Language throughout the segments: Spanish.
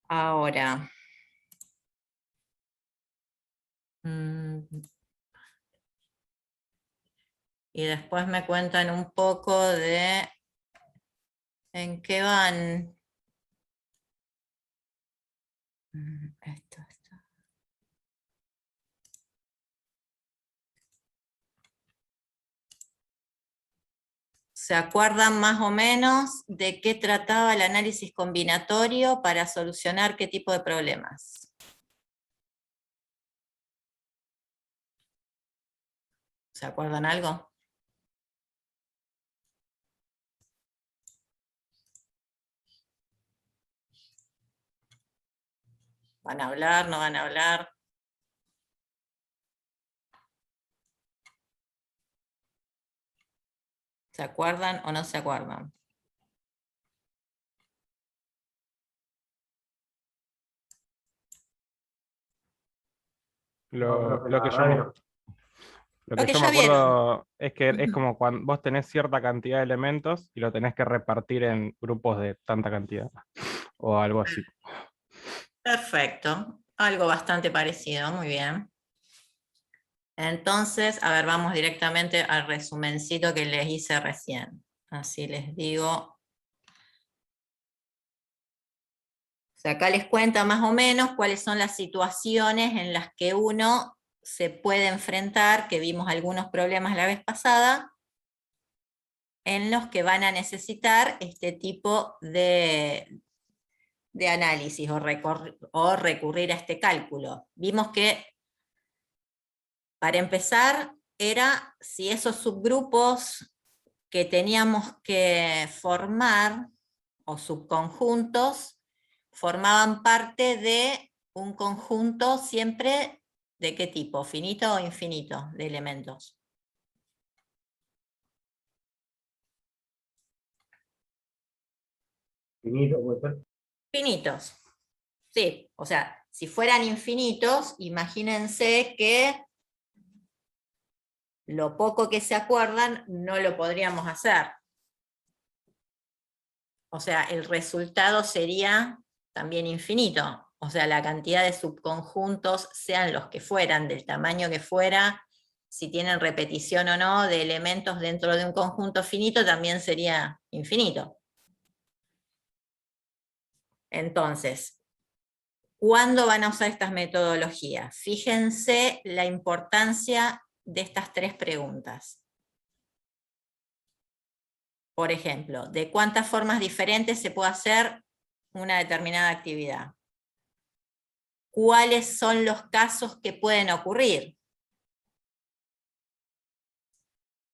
Ahora, y después me cuentan un poco de en qué van. Esto. ¿Se acuerdan más o menos de qué trataba el análisis combinatorio para solucionar qué tipo de problemas? ¿Se acuerdan algo? ¿Van a hablar? ¿No van a hablar? ¿Se acuerdan o no se acuerdan? Lo que Lo que que yo me ya vieron. acuerdo es que es como cuando vos tenés cierta cantidad de elementos y lo tenés que repartir en grupos de tanta cantidad, o algo así. Perfecto. Algo bastante parecido, muy bien. Entonces, a ver, vamos directamente al resumencito que les hice recién. Así les digo. O sea, acá les cuenta más o menos cuáles son las situaciones en las que uno se puede enfrentar, que vimos algunos problemas la vez pasada, en los que van a necesitar este tipo de análisis o recurrir a este cálculo. Vimos que, para empezar, era si esos subgrupos que teníamos que formar, o subconjuntos, formaban parte de un conjunto siempre ¿de qué tipo? ¿Finito o infinito de elementos? Finito, puede ser. Finitos. Sí, o sea, si fueran infinitos, imagínense que lo poco que se acuerdan no lo podríamos hacer. O sea, el resultado sería también infinito. O sea, la cantidad de subconjuntos, sean los que fueran, del tamaño que fuera, si tienen repetición o no de elementos dentro de un conjunto finito, también sería infinito. Entonces, ¿cuándo van a usar estas metodologías? Fíjense la importancia de estas tres preguntas. Por ejemplo, ¿de cuántas formas diferentes se puede hacer una determinada actividad? ¿Cuáles son los casos que pueden ocurrir?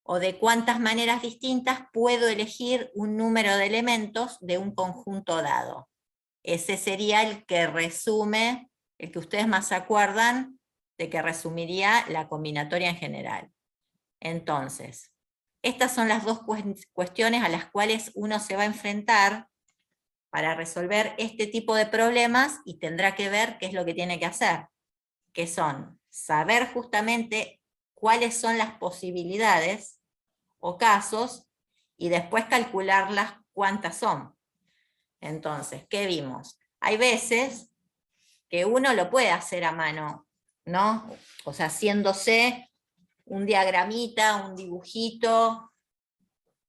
¿O de cuántas maneras distintas puedo elegir un número de elementos de un conjunto dado? Ese sería el que resume, el que ustedes más se acuerdan, de que resumiría la combinatoria en general. Entonces, estas son las dos cuestiones a las cuales uno se va a enfrentar para resolver este tipo de problemas, y tendrá que ver qué es lo que tiene que hacer, que son saber justamente cuáles son las posibilidades o casos, y después calcularlas cuántas son. Entonces, ¿qué vimos? Hay veces que uno lo puede hacer a mano, ¿no? O sea, haciéndose un diagramita, un dibujito,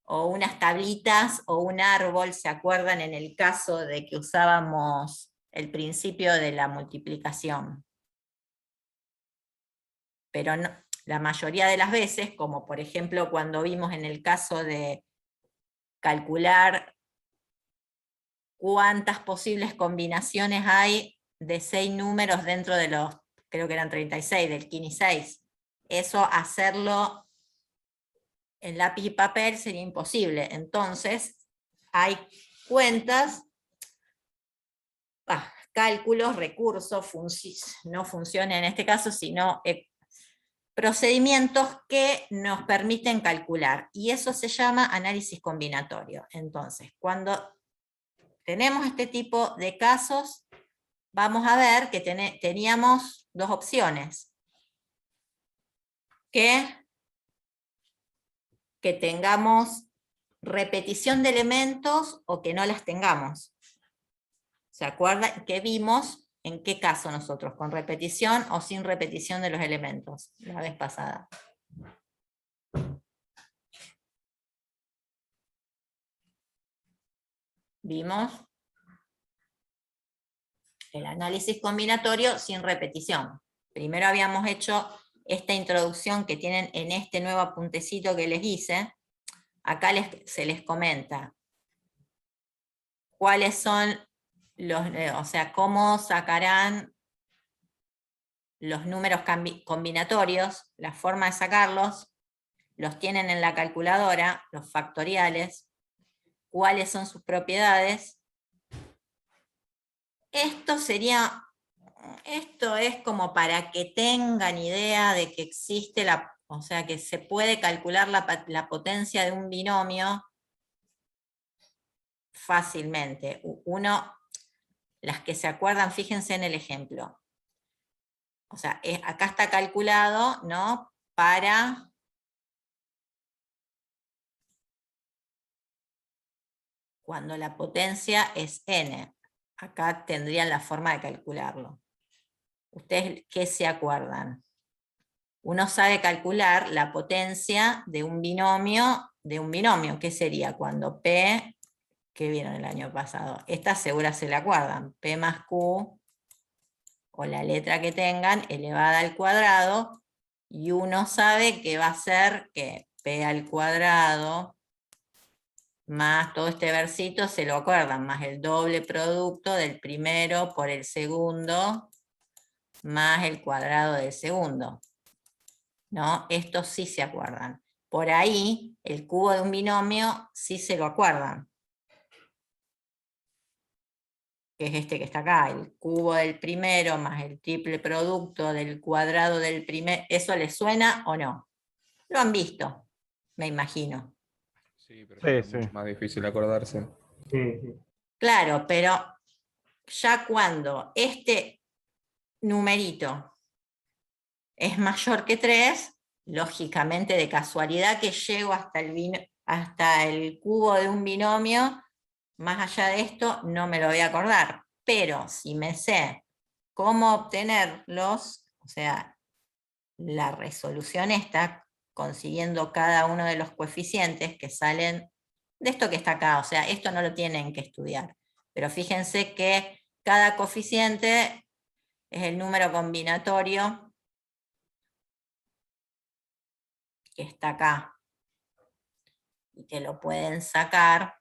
o unas tablitas, o un árbol. ¿Se acuerdan en el caso de que usábamos el principio de la multiplicación? Pero no, la mayoría de las veces, como por ejemplo cuando vimos en el caso de calcular cuántas posibles combinaciones hay de 6 números dentro de los, creo que eran 36, del Kini 6. Eso, hacerlo en lápiz y papel sería imposible. Entonces, hay cuentas, cálculos, recursos, no funcionan en este caso, sino procedimientos que nos permiten calcular. Y eso se llama análisis combinatorio. Entonces, cuando tenemos este tipo de casos, vamos a ver que teníamos dos opciones. Que tengamos repetición de elementos o que no las tengamos. ¿Se acuerdan que vimos en qué caso nosotros? ¿Con repetición o sin repetición de los elementos? La vez pasada. Vimos el análisis combinatorio sin repetición. Primero habíamos hecho esta introducción que tienen en este nuevo apuntecito que les hice. Acá se les comenta cuáles son los, o sea, cómo sacarán los números combinatorios, la forma de sacarlos, los tienen en la calculadora, los factoriales, cuáles son sus propiedades. Esto es como para que tengan idea de que existe o sea, que se puede calcular la potencia de un binomio fácilmente. Las que se acuerdan, fíjense en el ejemplo. O sea, acá está calculado, ¿no? Para cuando la potencia es n. Acá tendrían la forma de calcularlo. ¿Ustedes qué se acuerdan? Uno sabe calcular la potencia de un binomio, ¿qué sería? Cuando P, ¿qué vieron el año pasado? Esta segura se la acuerdan, P más Q, o la letra que tengan, elevada al cuadrado, y uno sabe que va a ser que P al cuadrado, más todo este versito, se lo acuerdan, más el doble producto del primero por el segundo, más el cuadrado del segundo. ¿No? Estos sí se acuerdan. Por ahí, el cubo de un binomio sí se lo acuerdan. Que es este que está acá, el cubo del primero más el triple producto del cuadrado del primer. ¿Eso les suena o no? Lo han visto, me imagino. Sí, pero es Sí. mucho más difícil acordarse. Claro, pero ya cuando este numerito es mayor que 3, lógicamente de casualidad que llego hasta el cubo de un binomio, más allá de esto no me lo voy a acordar. Pero si me sé cómo obtenerlos, o sea, la resolución está consiguiendo cada uno de los coeficientes que salen de esto que está acá, o sea, esto no lo tienen que estudiar. Pero fíjense que cada coeficiente es el número combinatorio que está acá y que lo pueden sacar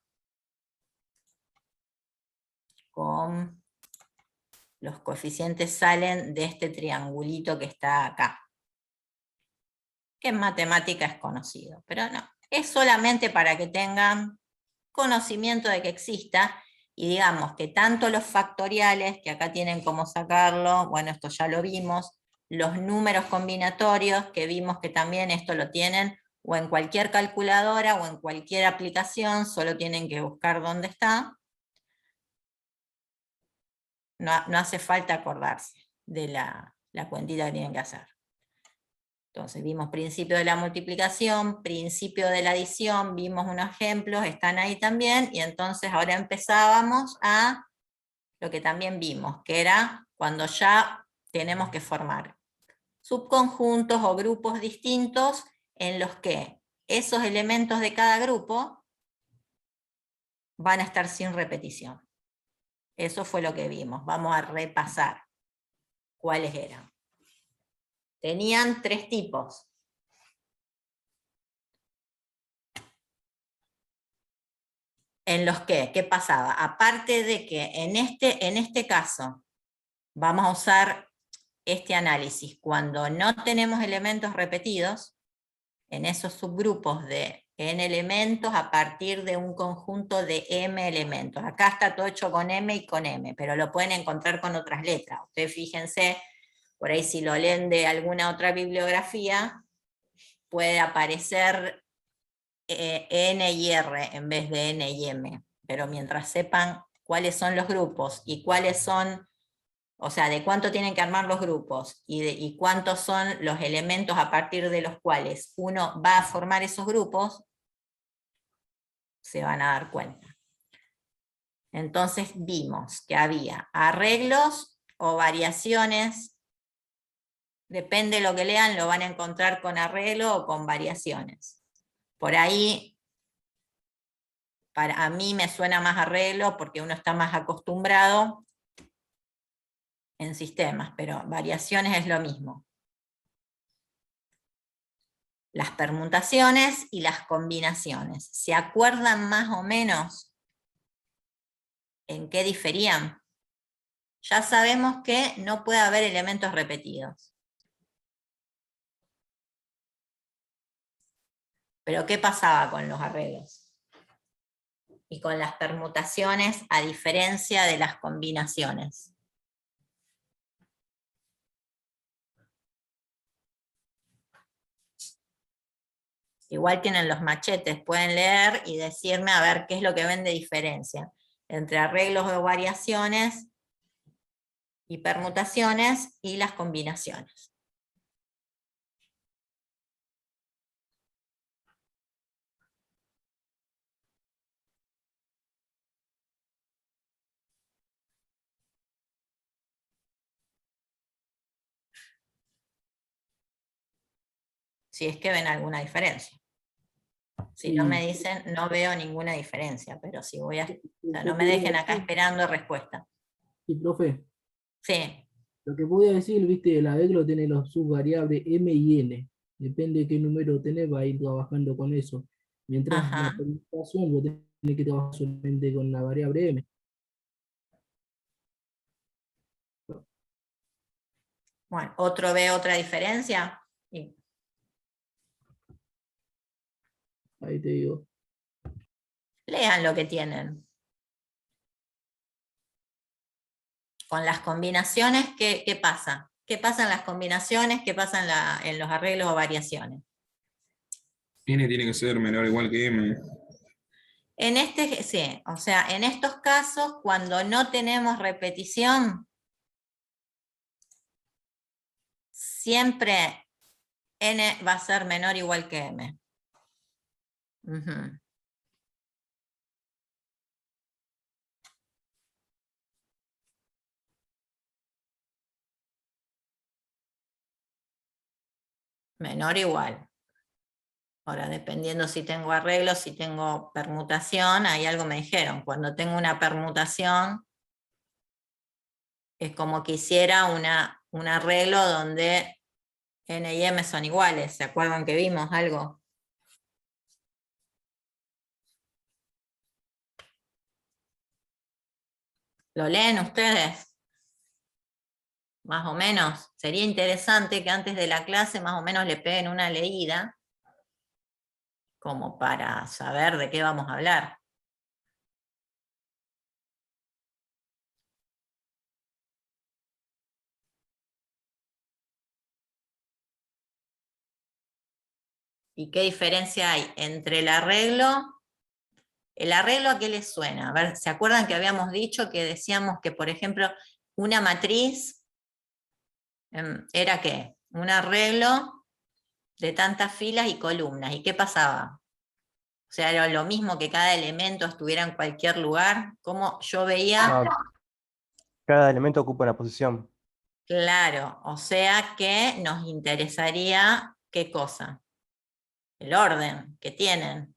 con los coeficientes salen de este triangulito que está acá, que en matemática es conocido, pero no, es solamente para que tengan conocimiento de que exista, y digamos que tanto los factoriales, que acá tienen cómo sacarlo, bueno, esto ya lo vimos, los números combinatorios, que vimos que también esto lo tienen, o en cualquier calculadora, o en cualquier aplicación, solo tienen que buscar dónde está. No hace falta acordarse de la cuentita que tienen que hacer. Entonces vimos principio de la multiplicación, principio de la adición, vimos unos ejemplos, están ahí también, y entonces ahora empezábamos a lo que también vimos, que era cuando ya tenemos que formar subconjuntos o grupos distintos en los que esos elementos de cada grupo van a estar sin repetición. Eso fue lo que vimos. Vamos a repasar cuáles eran. Tenían 3 tipos. En los que, ¿qué pasaba? Aparte de que en este caso vamos a usar este análisis cuando no tenemos elementos repetidos, en esos subgrupos de n elementos a partir de un conjunto de m elementos. Acá está todo hecho con m y con m, pero lo pueden encontrar con otras letras. Ustedes fíjense, por ahí si lo leen de alguna otra bibliografía, puede aparecer N y R en vez de N y M, pero mientras sepan cuáles son los grupos y cuáles son, o sea, de cuánto tienen que armar los grupos y cuántos son los elementos a partir de los cuales uno va a formar esos grupos, se van a dar cuenta. Entonces vimos que había arreglos o variaciones, depende de lo que lean, lo van a encontrar con arreglo o con variaciones. Por ahí, a mí me suena más arreglo porque uno está más acostumbrado en sistemas, pero variaciones es lo mismo. Las permutaciones y las combinaciones. ¿Se acuerdan más o menos en qué diferían? Ya sabemos que no puede haber elementos repetidos. Pero ¿qué pasaba con los arreglos? Y con las permutaciones a diferencia de las combinaciones. Igual tienen los machetes, pueden leer y decirme a ver qué es lo que ven de diferencia entre arreglos o variaciones y permutaciones y las combinaciones. Si es que ven alguna diferencia. Si no me dicen, no veo ninguna diferencia, pero si voy a... O sea, no me dejen acá esperando respuesta. Sí, profe. Sí. Lo que voy a decir, viste, el arreglo tiene los subvariables m y n. Depende de qué número tenés, va a ir trabajando con eso. Mientras la Ajá. permutación lo tiene que trabajar solamente con la variable m. Bueno, ¿otro ve otra diferencia? Y Ahí te digo. lean lo que tienen. Con las combinaciones, ¿qué pasa? ¿Qué pasa en las combinaciones? ¿Qué pasa en los arreglos o variaciones? N tiene que ser menor o igual que M. En sí, o sea, en estos casos, cuando no tenemos repetición, siempre n va a ser menor o igual que m. Ujú. Menor o igual. Ahora, dependiendo si tengo arreglo, si tengo permutación, ahí algo me dijeron. Cuando tengo una permutación, es como que hiciera un arreglo donde n y m son iguales. ¿Se acuerdan que vimos algo? ¿Lo leen ustedes? Más o menos. Sería interesante que antes de la clase más o menos le peguen una leída, como para saber de qué vamos a hablar. ¿Y qué diferencia hay entre el arreglo? ¿El arreglo a qué les suena? A ver, ¿se acuerdan que habíamos dicho que decíamos que, por ejemplo, una matriz era qué? Un arreglo de tantas filas y columnas. ¿Y qué pasaba? O sea, era lo mismo que cada elemento estuviera en cualquier lugar. Como yo veía... Cada elemento ocupa una posición. Claro, o sea que nos interesaría ¿qué cosa? El orden que tienen.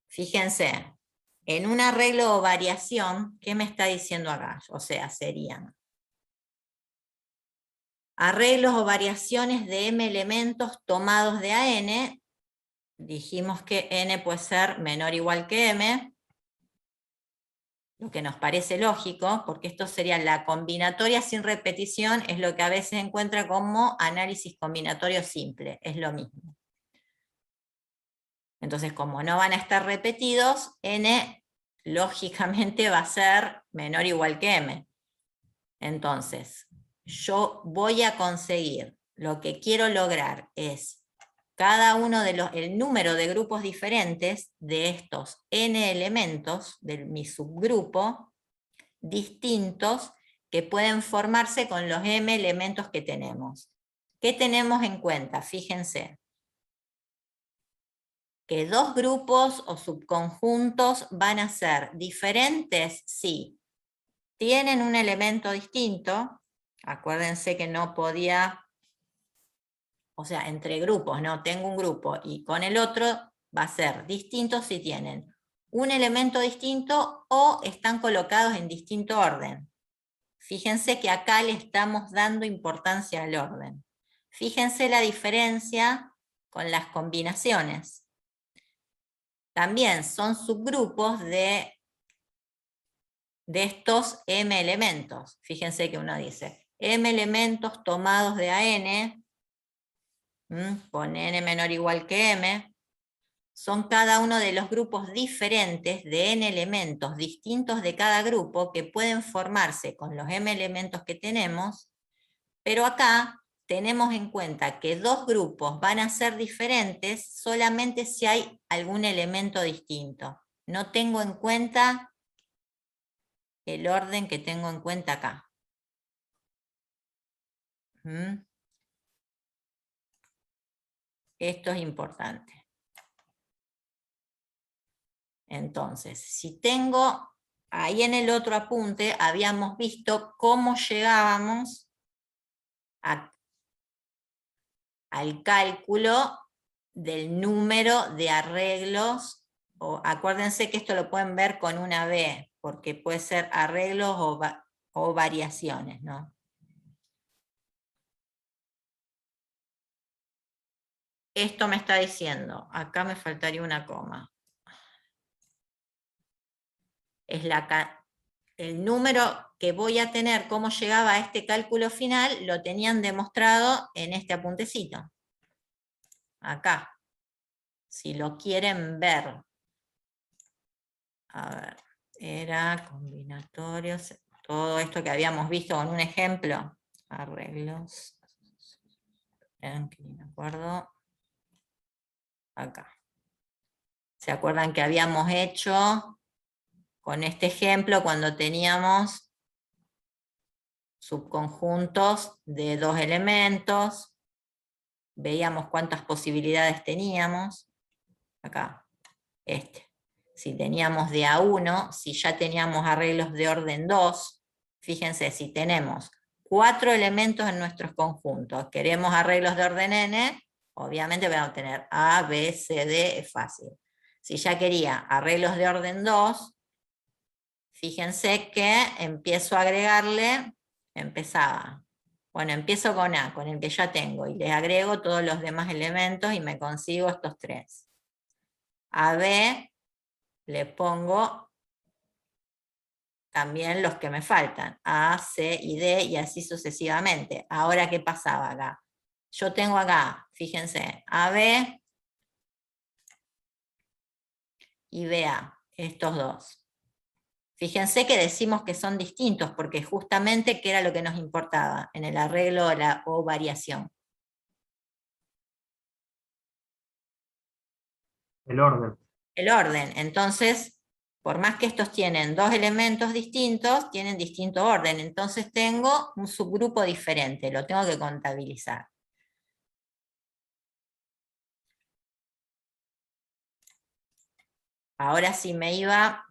Fíjense, en un arreglo o variación, ¿qué me está diciendo acá? O sea, serían arreglos o variaciones de m elementos tomados de a n. Dijimos que n puede ser menor o igual que m, lo que nos parece lógico, porque esto sería la combinatoria sin repetición, es lo que a veces encuentra como análisis combinatorio simple, es lo mismo. Entonces, como no van a estar repetidos, n lógicamente va a ser menor o igual que m. Entonces, yo voy a conseguir, lo que quiero lograr es cada uno el número de grupos diferentes de estos n elementos de mi subgrupo, distintos, que pueden formarse con los m elementos que tenemos. ¿Qué tenemos en cuenta? Fíjense. ¿Que dos grupos o subconjuntos van a ser diferentes? Sí. ¿Tienen un elemento distinto? Acuérdense que no podía, o sea, entre grupos, ¿no? Tengo un grupo y con el otro va a ser distinto si tienen un elemento distinto o están colocados en distinto orden. Fíjense que acá le estamos dando importancia al orden. Fíjense la diferencia con las combinaciones. También son subgrupos de estos m elementos. Fíjense que uno dice m elementos tomados de AN, con n menor o igual que m, son cada uno de los grupos diferentes de n elementos distintos de cada grupo que pueden formarse con los m elementos que tenemos, pero acá tenemos en cuenta que dos grupos van a ser diferentes solamente si hay algún elemento distinto. No tengo en cuenta el orden que tengo en cuenta acá. Esto es importante. Entonces, si tengo, ahí en el otro apunte habíamos visto cómo llegábamos al cálculo del número de arreglos, o acuérdense que esto lo pueden ver con una B, porque puede ser arreglos o variaciones, ¿no? Esto me está diciendo, acá me faltaría una coma. Es el número que voy a tener, cómo llegaba a este cálculo final, lo tenían demostrado en este apuntecito. Acá. Si lo quieren ver. A ver, era combinatorios, todo esto que habíamos visto con un ejemplo. Arreglos. Que ni me acuerdo. Acá. ¿Se acuerdan que habíamos hecho con este ejemplo cuando teníamos subconjuntos de dos elementos? Veíamos cuántas posibilidades teníamos. Acá, si teníamos de A1, si ya teníamos arreglos de orden 2, fíjense, si tenemos 4 elementos en nuestros conjuntos, queremos arreglos de orden n, obviamente vamos a tener A, B, C, D, es fácil. Si ya quería arreglos de orden 2, fíjense que empiezo a agregarle, empiezo con A, con el que ya tengo, y le agrego todos los demás elementos y me consigo estos 3. A B le pongo también los que me faltan, A, C y D, y así sucesivamente. Ahora, ¿qué pasaba acá? Yo tengo acá, fíjense, AB y BA, estos dos. Fíjense que decimos que son distintos, porque justamente ¿qué era lo que nos importaba en el arreglo o variación? El orden. El orden. Entonces, por más que estos tienen dos elementos distintos, tienen distinto orden. Entonces tengo un subgrupo diferente, lo tengo que contabilizar. Ahora sí me iba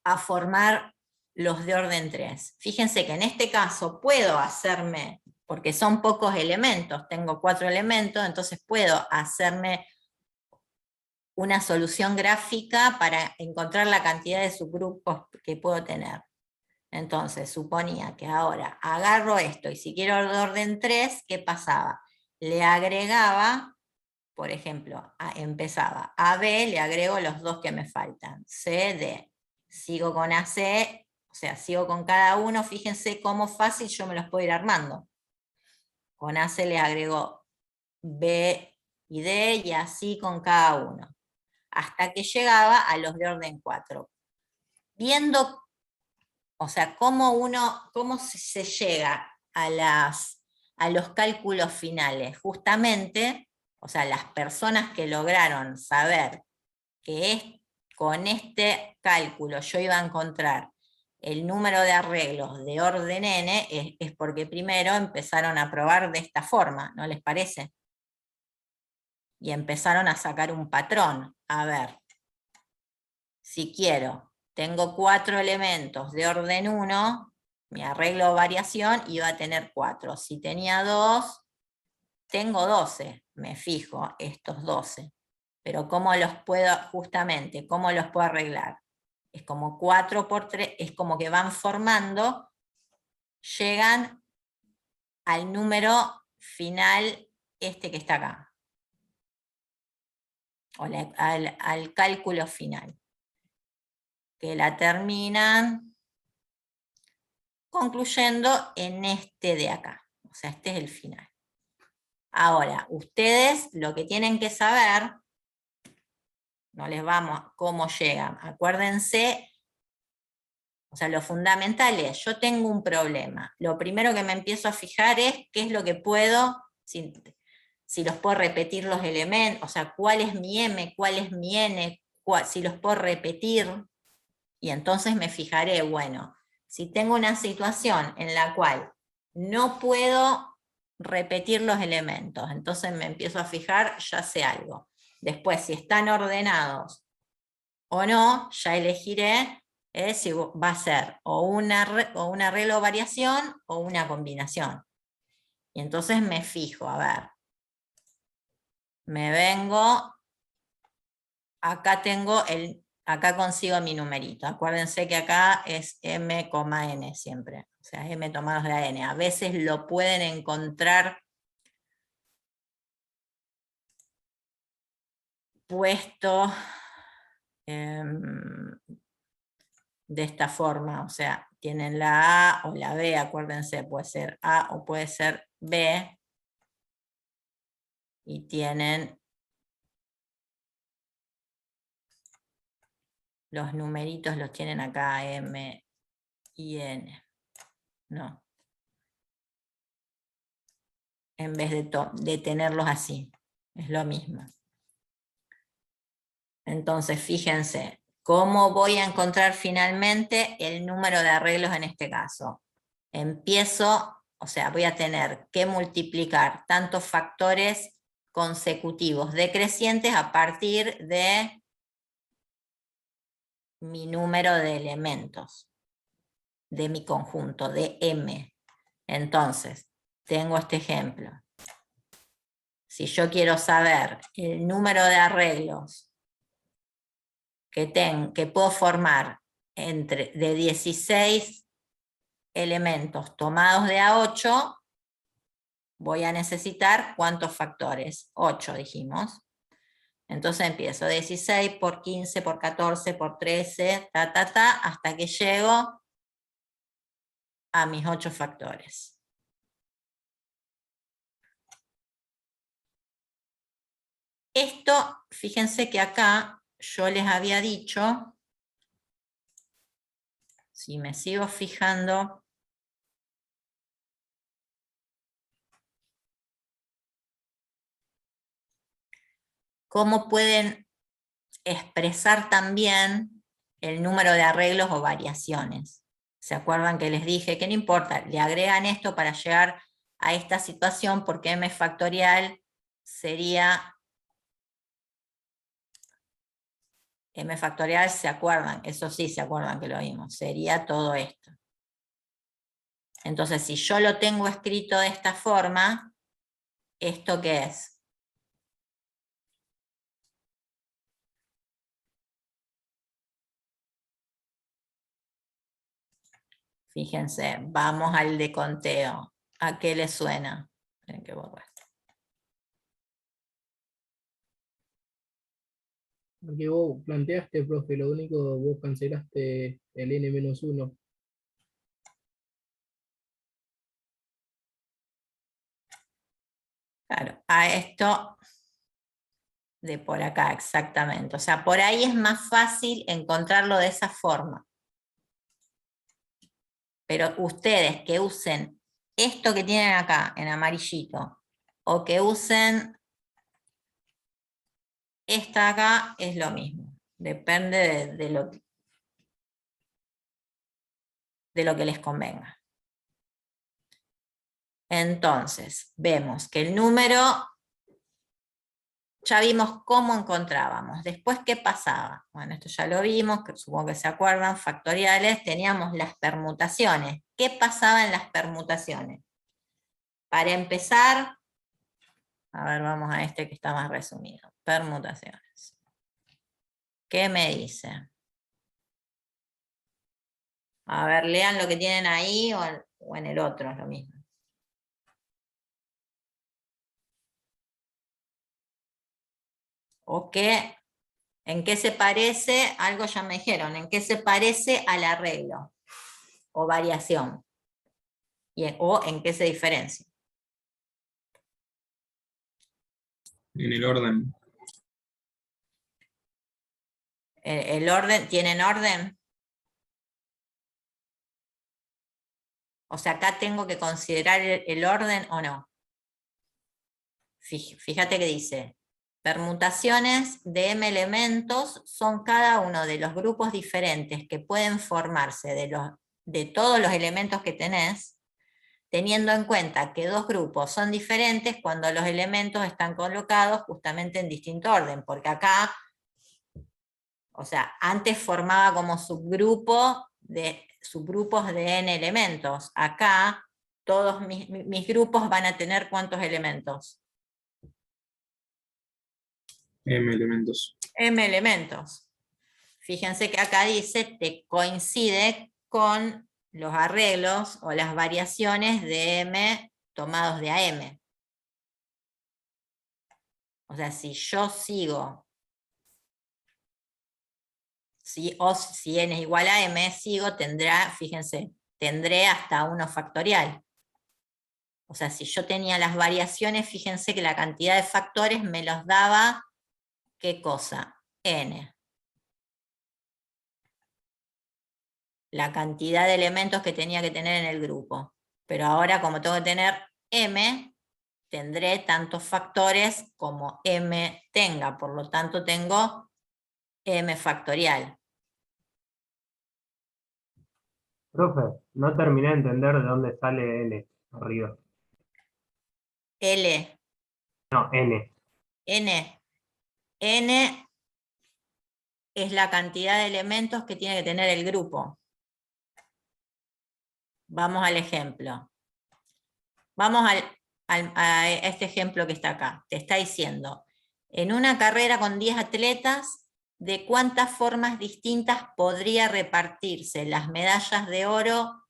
a formar los de orden 3. Fíjense que en este caso puedo hacerme, porque son pocos elementos, tengo 4 elementos, entonces puedo hacerme una solución gráfica para encontrar la cantidad de subgrupos que puedo tener. Entonces, suponía que ahora agarro esto, y si quiero el orden 3, ¿qué pasaba? Le agregaba, por ejemplo, empezaba AB, le agrego los dos que me faltan, C, D. Sigo con AC, o sea, sigo con cada uno, fíjense cómo fácil yo me los puedo ir armando. Con AC le agrego B y D, y así con cada uno. Hasta que llegaba a los de orden 4. Viendo, o sea, cómo se llega a los cálculos finales. Justamente, o sea, las personas que lograron saber que con este cálculo yo iba a encontrar el número de arreglos de orden n, es porque primero empezaron a probar de esta forma, ¿no les parece? y empezaron a sacar un patrón. A ver, si quiero, tengo 4 elementos de orden 1, mi arreglo o variación iba a tener 4. Si tenía 2, tengo 12, me fijo estos 12. Pero ¿cómo los puedo, justamente, cómo los puedo arreglar? Es como 4 por 3, es como que van formando, llegan al número final este que está acá. O al cálculo final. Que la terminan concluyendo en este de acá. O sea, este es el final. Ahora, ustedes lo que tienen que saber, no les vamos cómo llegan, acuérdense, o sea, lo fundamental es, yo tengo un problema, lo primero que me empiezo a fijar es qué es lo que puedo, si los puedo repetir los elementos, o sea, cuál es mi M, cuál es mi N, si los puedo repetir, y entonces me fijaré, bueno, si tengo una situación en la cual no puedo repetir los elementos, entonces me empiezo a fijar, ya sé algo. Después, si están ordenados o no, ya elegiré si va a ser o un arreglo o variación o una combinación. Y entonces me fijo, a ver, me vengo, acá tengo acá consigo mi numerito. Acuérdense que acá es M, N siempre. O sea, M tomados de la N. A veces lo pueden encontrar puesto de esta forma. O sea, tienen la A o la B, acuérdense, puede ser A o puede ser B. Y tienen los numeritos, los tienen acá, M y N. No. En vez de tenerlos así. Es lo mismo. Entonces, fíjense, ¿cómo voy a encontrar finalmente el número de arreglos en este caso? Empiezo, o sea, voy a tener que multiplicar tantos factores consecutivos decrecientes a partir de mi número de elementos, de mi conjunto, de M. Entonces, tengo este ejemplo. Si yo quiero saber el número de arreglos que puedo formar de 16 elementos tomados de A8, voy a necesitar ¿cuántos factores? 8 dijimos. Entonces empiezo 16 por 15 por 14 por 13, hasta que llego a mis 8 factores. Esto, fíjense que acá yo les había dicho, si me sigo fijando, cómo pueden expresar también el número de arreglos o variaciones. ¿Se acuerdan que les dije que no importa? Le agregan esto para llegar a esta situación porque m factorial sería... M factorial, ¿se acuerdan? Eso sí, se acuerdan que lo vimos. Sería todo esto. Entonces, si yo lo tengo escrito de esta forma, ¿esto qué es? Fíjense, vamos al de conteo. ¿A qué le suena? Tienen que borrar. Porque vos planteaste, profe, lo único, vos cancelaste el N-1. Claro, a esto de por acá, exactamente. O sea, por ahí es más fácil encontrarlo de esa forma. Pero ustedes que usen esto que tienen acá en amarillito, o que usen esta acá, es lo mismo. Depende de lo que les convenga. Entonces, vemos que el número ya vimos cómo encontrábamos. Después, ¿qué pasaba? Bueno, esto ya lo vimos, que supongo que se acuerdan, factoriales, teníamos las permutaciones. ¿Qué pasaba en las permutaciones? Para empezar, a ver, vamos a este que está más resumido. Permutaciones. ¿Qué me dice? A ver, lean lo que tienen ahí o en el otro, es lo mismo. ¿O qué? ¿En qué se parece? Algo ya me dijeron. ¿En qué se parece al arreglo? O variación. O en qué se diferencia. En el orden. ¿El orden? ¿Tienen orden? O sea, acá tengo que considerar el orden o no. Fíjate que dice, permutaciones de m elementos son cada uno de los grupos diferentes que pueden formarse de todos los elementos que tenés, teniendo en cuenta que dos grupos son diferentes cuando los elementos están colocados justamente en distinto orden, porque acá, o sea, antes formaba como subgrupos de n elementos. Acá todos mis grupos van a tener ¿cuántos elementos? M elementos. M elementos. Fíjense que acá dice que coincide con los arreglos o las variaciones de M tomados de AM. O sea, si yo sigo, si n es igual a M, sigo, fíjense, tendré hasta 1 factorial. O sea, si yo tenía las variaciones, fíjense que la cantidad de factores me los daba, ¿qué cosa? N. La cantidad de elementos que tenía que tener en el grupo. Pero ahora, como tengo que tener M, tendré tantos factores como M tenga. Por lo tanto, tengo M factorial. Profe, no terminé de entender de dónde sale N arriba. L, No, N. N. N es la cantidad de elementos que tiene que tener el grupo. Vamos al ejemplo. Vamos a este ejemplo que está acá. Te está diciendo, en una carrera con 10 atletas, ¿de cuántas formas distintas podría repartirse las medallas de oro,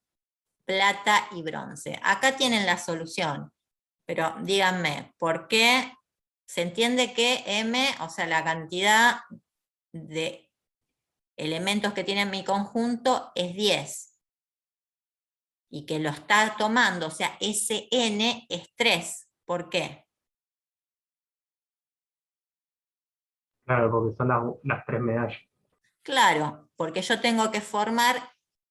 plata y bronce? Acá tienen la solución, pero díganme, ¿por qué? Se entiende que M, o sea, la cantidad de elementos que tiene mi conjunto es 10. Y que lo está tomando, o sea, ese n es 3. ¿Por qué? Claro, porque son las 3 medallas. Claro, porque yo tengo que formar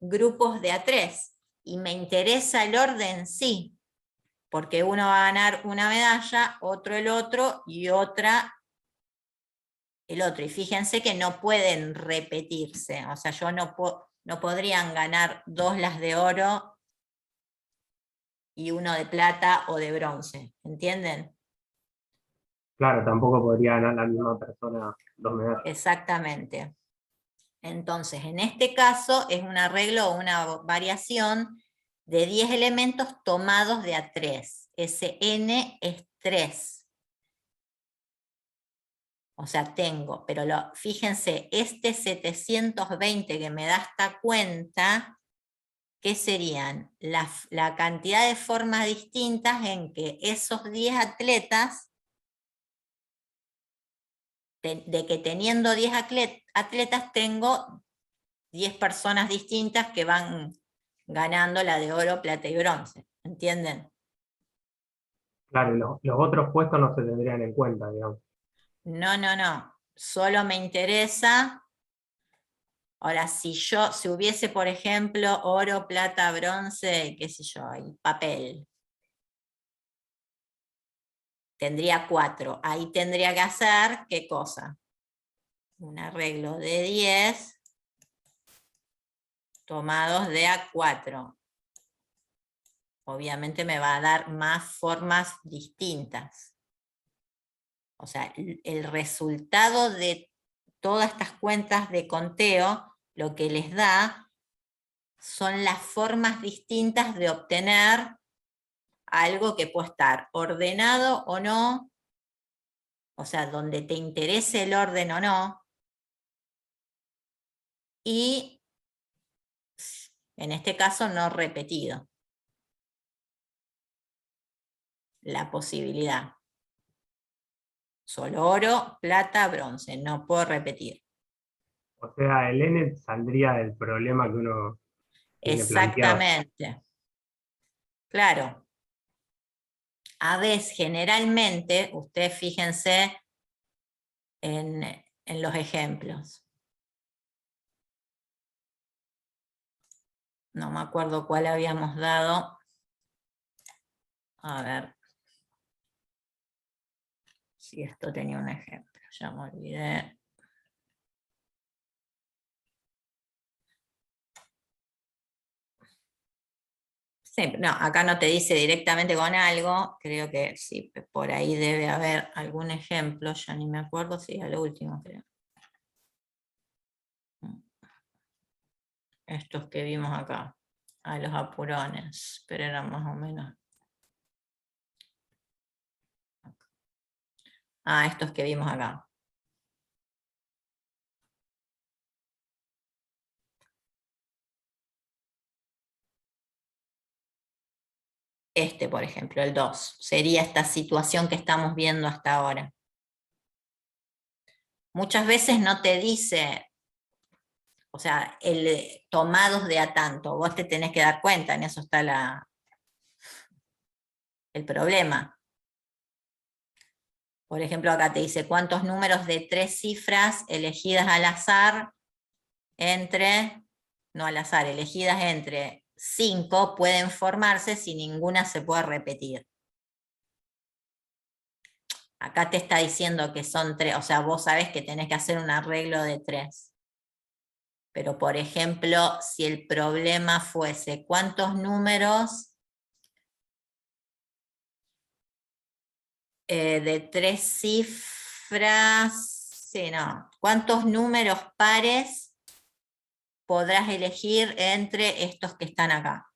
grupos de A3. ¿Y me interesa el orden? Sí. Porque uno va a ganar una medalla, otro el otro, y otra el otro. Y fíjense que no pueden repetirse. O sea, yo no podrían ganar 2 las de oro y uno de plata o de bronce. ¿Entienden? Claro, tampoco podría ganar la misma persona 2 medallas. Exactamente. Entonces, en este caso es un arreglo o una variación de 10 elementos tomados de A3. Ese n es 3. O sea, tengo, pero fíjense, este 720 que me da esta cuenta, ¿qué serían? La cantidad de formas distintas en que esos 10 atletas, de que teniendo 10 atletas tengo 10 personas distintas que van ganando la de oro, plata y bronce. ¿Entienden? Claro, y los otros puestos no se tendrían en cuenta, digamos. No. Solo me interesa. Ahora, si hubiese, por ejemplo, oro, plata, bronce, qué sé yo, y papel, tendría 4. Ahí tendría que hacer, ¿qué cosa? Un arreglo de 10 tomados de A4. Obviamente me va a dar más formas distintas. O sea, el resultado de todas estas cuentas de conteo, lo que les da son las formas distintas de obtener algo que puede estar ordenado o no, o sea, donde te interese el orden o no, y en este caso no repetido. La posibilidad. Solo oro, plata, bronce, no puedo repetir. O sea, el N saldría del problema que uno tiene planteado. Exactamente. Claro. A veces, generalmente, ustedes fíjense en los ejemplos. No me acuerdo cuál habíamos dado. A ver. Si esto tenía un ejemplo, ya me olvidé. Sí, no, acá no te dice directamente con algo, creo que sí, por ahí debe haber algún ejemplo, ya ni me acuerdo si era lo último, creo. Estos que vimos acá, a los apurones, pero eran más o menos. Estos que vimos acá. Este, por ejemplo, el 2, sería esta situación que estamos viendo hasta ahora. Muchas veces no te dice, o sea, el tomados de a tanto, vos te tenés que dar cuenta, en eso está el problema. Por ejemplo, acá te dice cuántos números de 3 cifras elegidas al azar elegidas entre 5 pueden formarse si ninguna se puede repetir. Acá te está diciendo que son 3, o sea, vos sabés que tenés que hacer un arreglo de 3. Pero, por ejemplo, si el problema fuese cuántos números de 3 cifras, sí, no, cuántos números pares podrás elegir entre estos que están acá.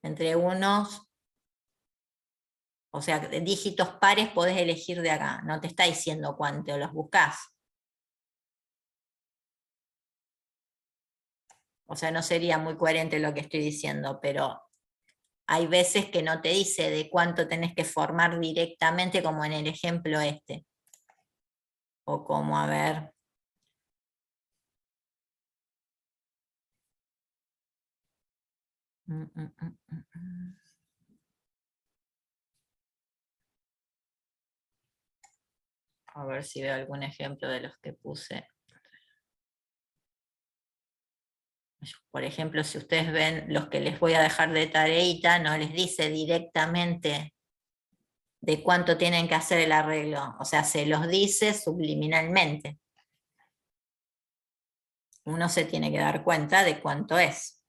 Entre unos, o sea, de dígitos pares podés elegir de acá. No te está diciendo cuánto los buscás. O sea, no sería muy coherente lo que estoy diciendo, pero hay veces que no te dice de cuánto tenés que formar directamente, como en el ejemplo este. O como, a ver. A ver si veo algún ejemplo de los que puse. Por ejemplo, si ustedes ven los que les voy a dejar de tareita, no les dice directamente de cuánto tienen que hacer el arreglo. O sea, se los dice subliminalmente. Uno se tiene que dar cuenta de cuánto es.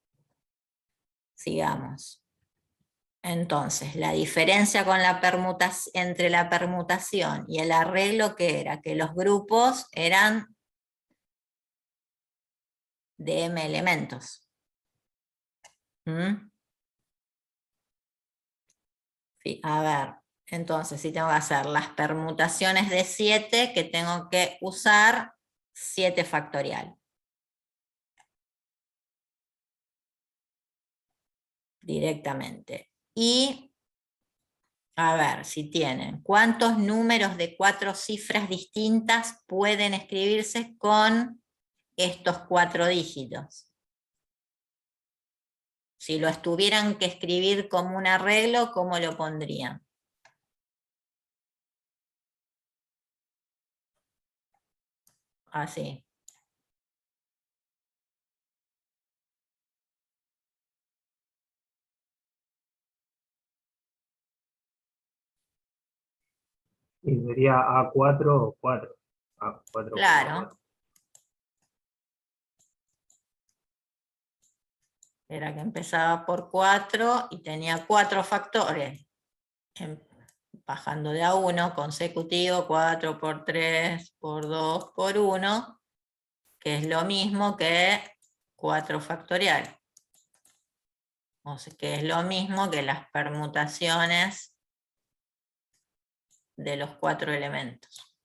Sigamos. Entonces, la diferencia con entre la permutación y el arreglo, ¿qué era? Que los grupos eran de m elementos. A ver, entonces si tengo que hacer las permutaciones de 7, que tengo que usar 7 factorial. Directamente. Y, a ver, si tienen, ¿cuántos números de 4 cifras distintas pueden escribirse con estos 4 dígitos? Si lo tuvieran que escribir como un arreglo, ¿cómo lo pondrían? Así. Y sería A4 o 4. A4, Claro. Era que empezaba por 4 y tenía 4 factores. bajando de a 1, consecutivo, 4 por 3 por 2 por 1, que es lo mismo que 4 factorial. O sea, que es lo mismo que las permutaciones de los 4 elementos.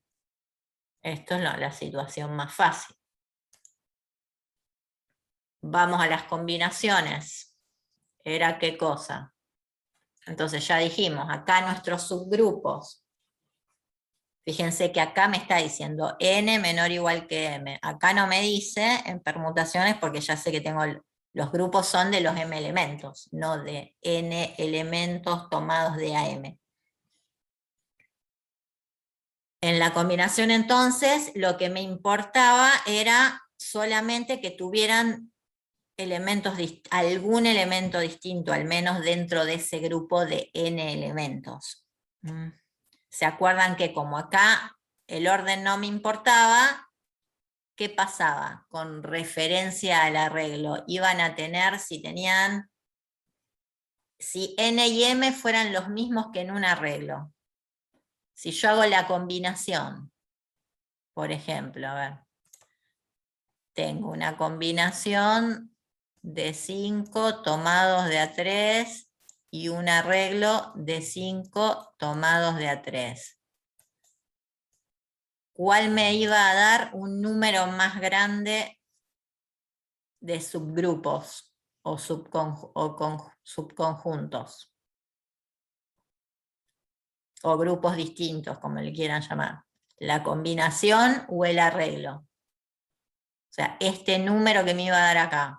Esto es la situación más fácil. Vamos a las combinaciones. ¿Era qué cosa? Entonces ya dijimos, acá nuestros subgrupos. Fíjense que acá me está diciendo n menor o igual que m. Acá no me dice en permutaciones porque ya sé que tengo los grupos son de los m elementos, no de n elementos tomados de AM. En la combinación entonces lo que me importaba era solamente que tuvieran algún elemento distinto, al menos dentro de ese grupo de n elementos. ¿Se acuerdan que como acá el orden no me importaba, qué pasaba? Con referencia al arreglo, iban a tener, si n y m fueran los mismos que en un arreglo. Si yo hago la combinación, por ejemplo, a ver, tengo una combinación de 5 tomados de A3 y un arreglo de 5 tomados de A3. ¿Cuál me iba a dar un número más grande de subgrupos o subconjuntos? O grupos distintos, como le quieran llamar. ¿La combinación o el arreglo? O sea, este número que me iba a dar acá.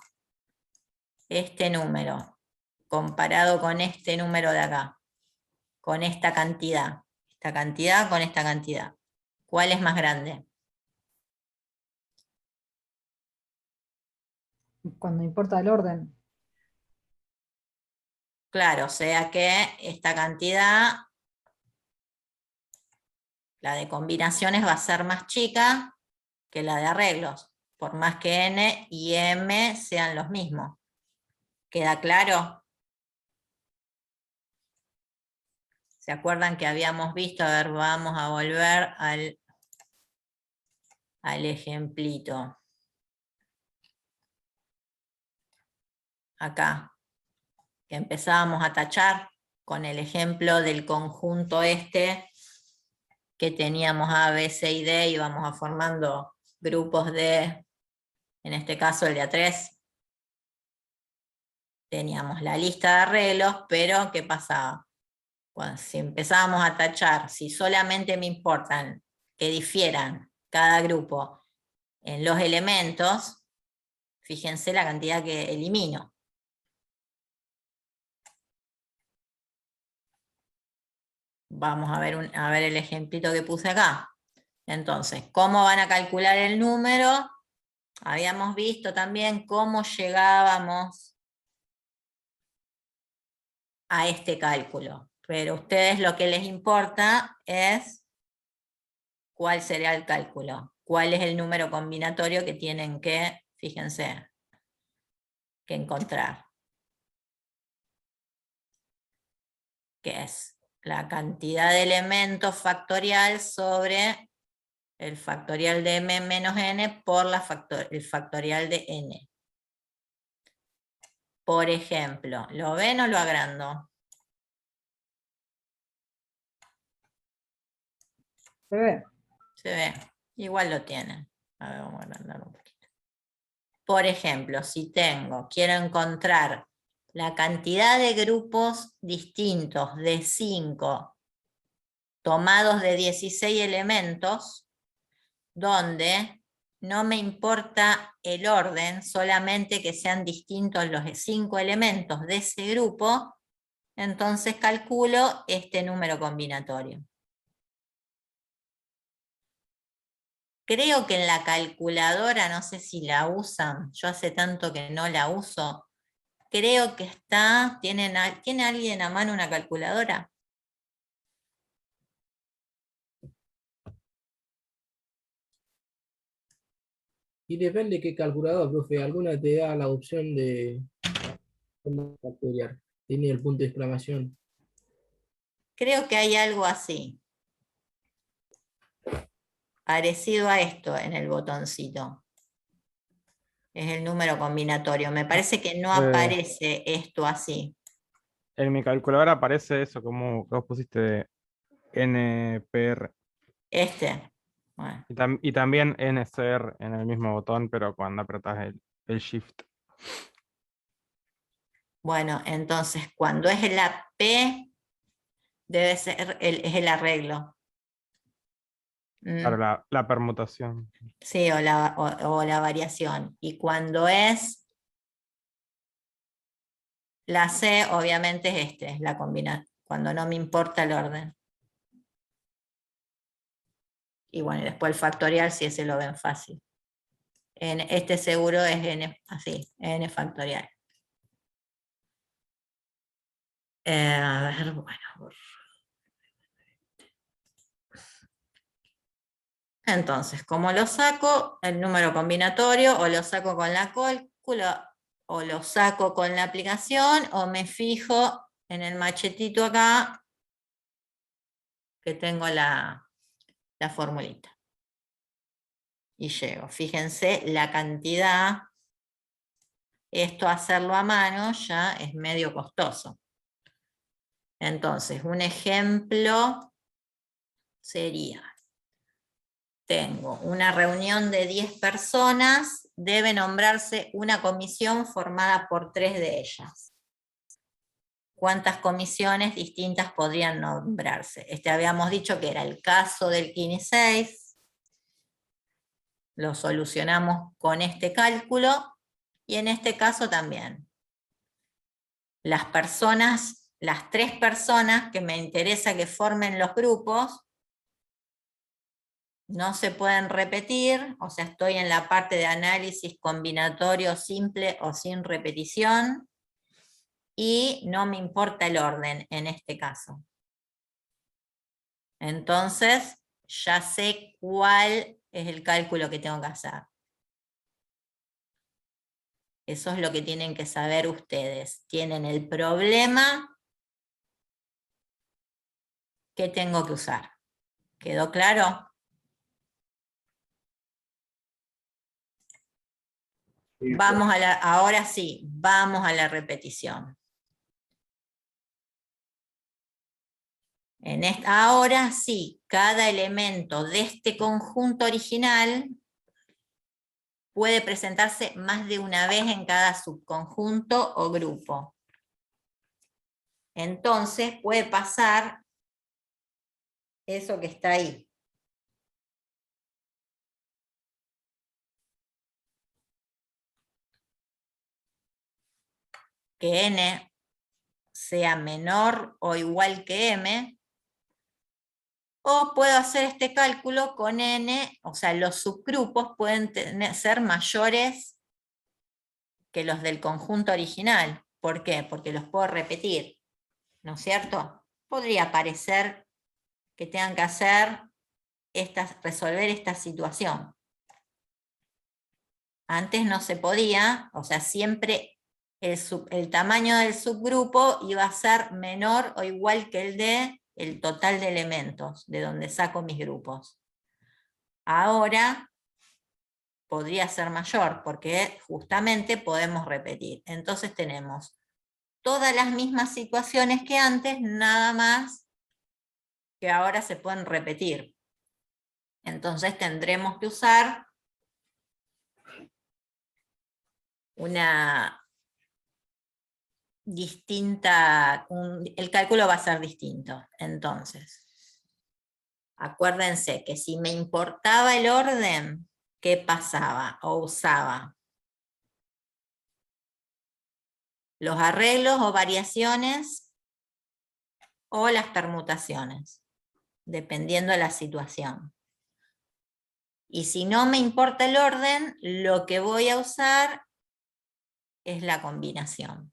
Este número, comparado con este número de acá. Con esta cantidad. Esta cantidad con esta cantidad. ¿Cuál es más grande? Cuando importa el orden. Claro, o sea que esta cantidad, la de combinaciones va a ser más chica que la de arreglos, por más que n y m sean los mismos. ¿Queda claro? ¿Se acuerdan que habíamos visto? A ver, vamos a volver al ejemplito. Acá, que empezábamos a tachar con el ejemplo del conjunto este, que teníamos A, B, C y D, y vamos a formando grupos de, en este caso el de A3. Teníamos la lista de arreglos, pero ¿qué pasaba? Si empezábamos a tachar, si solamente me importan que difieran cada grupo en los elementos, fíjense la cantidad que elimino. Vamos a ver el ejemplito que puse acá. Entonces, ¿cómo van a calcular el número? Habíamos visto también cómo llegábamos a este cálculo. Pero a ustedes lo que les importa es cuál sería el cálculo. Cuál es el número combinatorio que tienen que, fíjense, que encontrar. Que es la cantidad de elementos factorial sobre el factorial de m menos n por el factorial de n. Por ejemplo, ¿lo ven o lo agrando? Se ve. Se ve, igual lo tienen. A ver, vamos a agrandar un poquito. Por ejemplo, si quiero encontrar la cantidad de grupos distintos de 5 tomados de 16 elementos, donde no me importa el orden, solamente que sean distintos los 5 elementos de ese grupo, entonces calculo este número combinatorio. Creo que en la calculadora, no sé si la usan, yo hace tanto que no la uso, creo que está, ¿tiene alguien a mano una calculadora? Y depende qué calculador, profe. Alguna te da la opción de factorial. Tiene el punto de exclamación. Creo que hay algo así. Parecido a esto en el botoncito. Es el número combinatorio. Me parece que no aparece esto así. En mi calculadora aparece eso, como que vos pusiste de NPR. Bueno, Y también NCR en el mismo botón, pero cuando apretás el Shift. bueno, entonces cuando es la P, debe ser es el arreglo. Para la permutación. Sí, o la variación. Y cuando es la C, obviamente es la combinación, cuando no me importa el orden. Y bueno, después el factorial, si ese lo ven fácil. Este seguro es n, así, n factorial. A ver, bueno. Entonces, ¿cómo lo saco? El número combinatorio, o lo saco con la cálculo, o lo saco con la aplicación, o me fijo en el machetito acá, que tengo la formulita. Y llego. Fíjense la cantidad. Esto hacerlo a mano ya es medio costoso. Entonces, un ejemplo sería, tengo una reunión de 10 personas, debe nombrarse una comisión formada por 3 de ellas. ¿Cuántas comisiones distintas podrían nombrarse? Habíamos dicho que era el caso del Kini 6. Lo solucionamos con este cálculo, y en este caso también. Las 3 personas que me interesa que formen los grupos, no se pueden repetir, o sea, estoy en la parte de análisis combinatorio simple o sin repetición, y no me importa el orden en este caso. Entonces, ya sé cuál es el cálculo que tengo que hacer. Eso es lo que tienen que saber ustedes. Tienen el problema que tengo que usar. ¿Quedó claro? Sí, Vamos ahora sí, vamos a la repetición. Ahora sí, cada elemento de este conjunto original puede presentarse más de una vez en cada subconjunto o grupo. Entonces puede pasar eso que está ahí. Que n sea menor o igual que m, o puedo hacer este cálculo con n, o sea, los subgrupos pueden ser mayores que los del conjunto original. ¿Por qué? Porque los puedo repetir, ¿no es cierto? Podría parecer que tengan que resolver esta situación. Antes no se podía, o sea, siempre el tamaño del subgrupo iba a ser menor o igual que el total de elementos, de donde saco mis grupos. Ahora podría ser mayor, porque justamente podemos repetir. Entonces tenemos todas las mismas situaciones que antes, nada más que ahora se pueden repetir. Entonces tendremos que usar una distinta, el cálculo va a ser distinto. Entonces, acuérdense que si me importaba el orden, ¿qué pasaba? O usaba los arreglos o variaciones o las permutaciones, dependiendo de la situación. Y si no me importa el orden, lo que voy a usar es la combinación.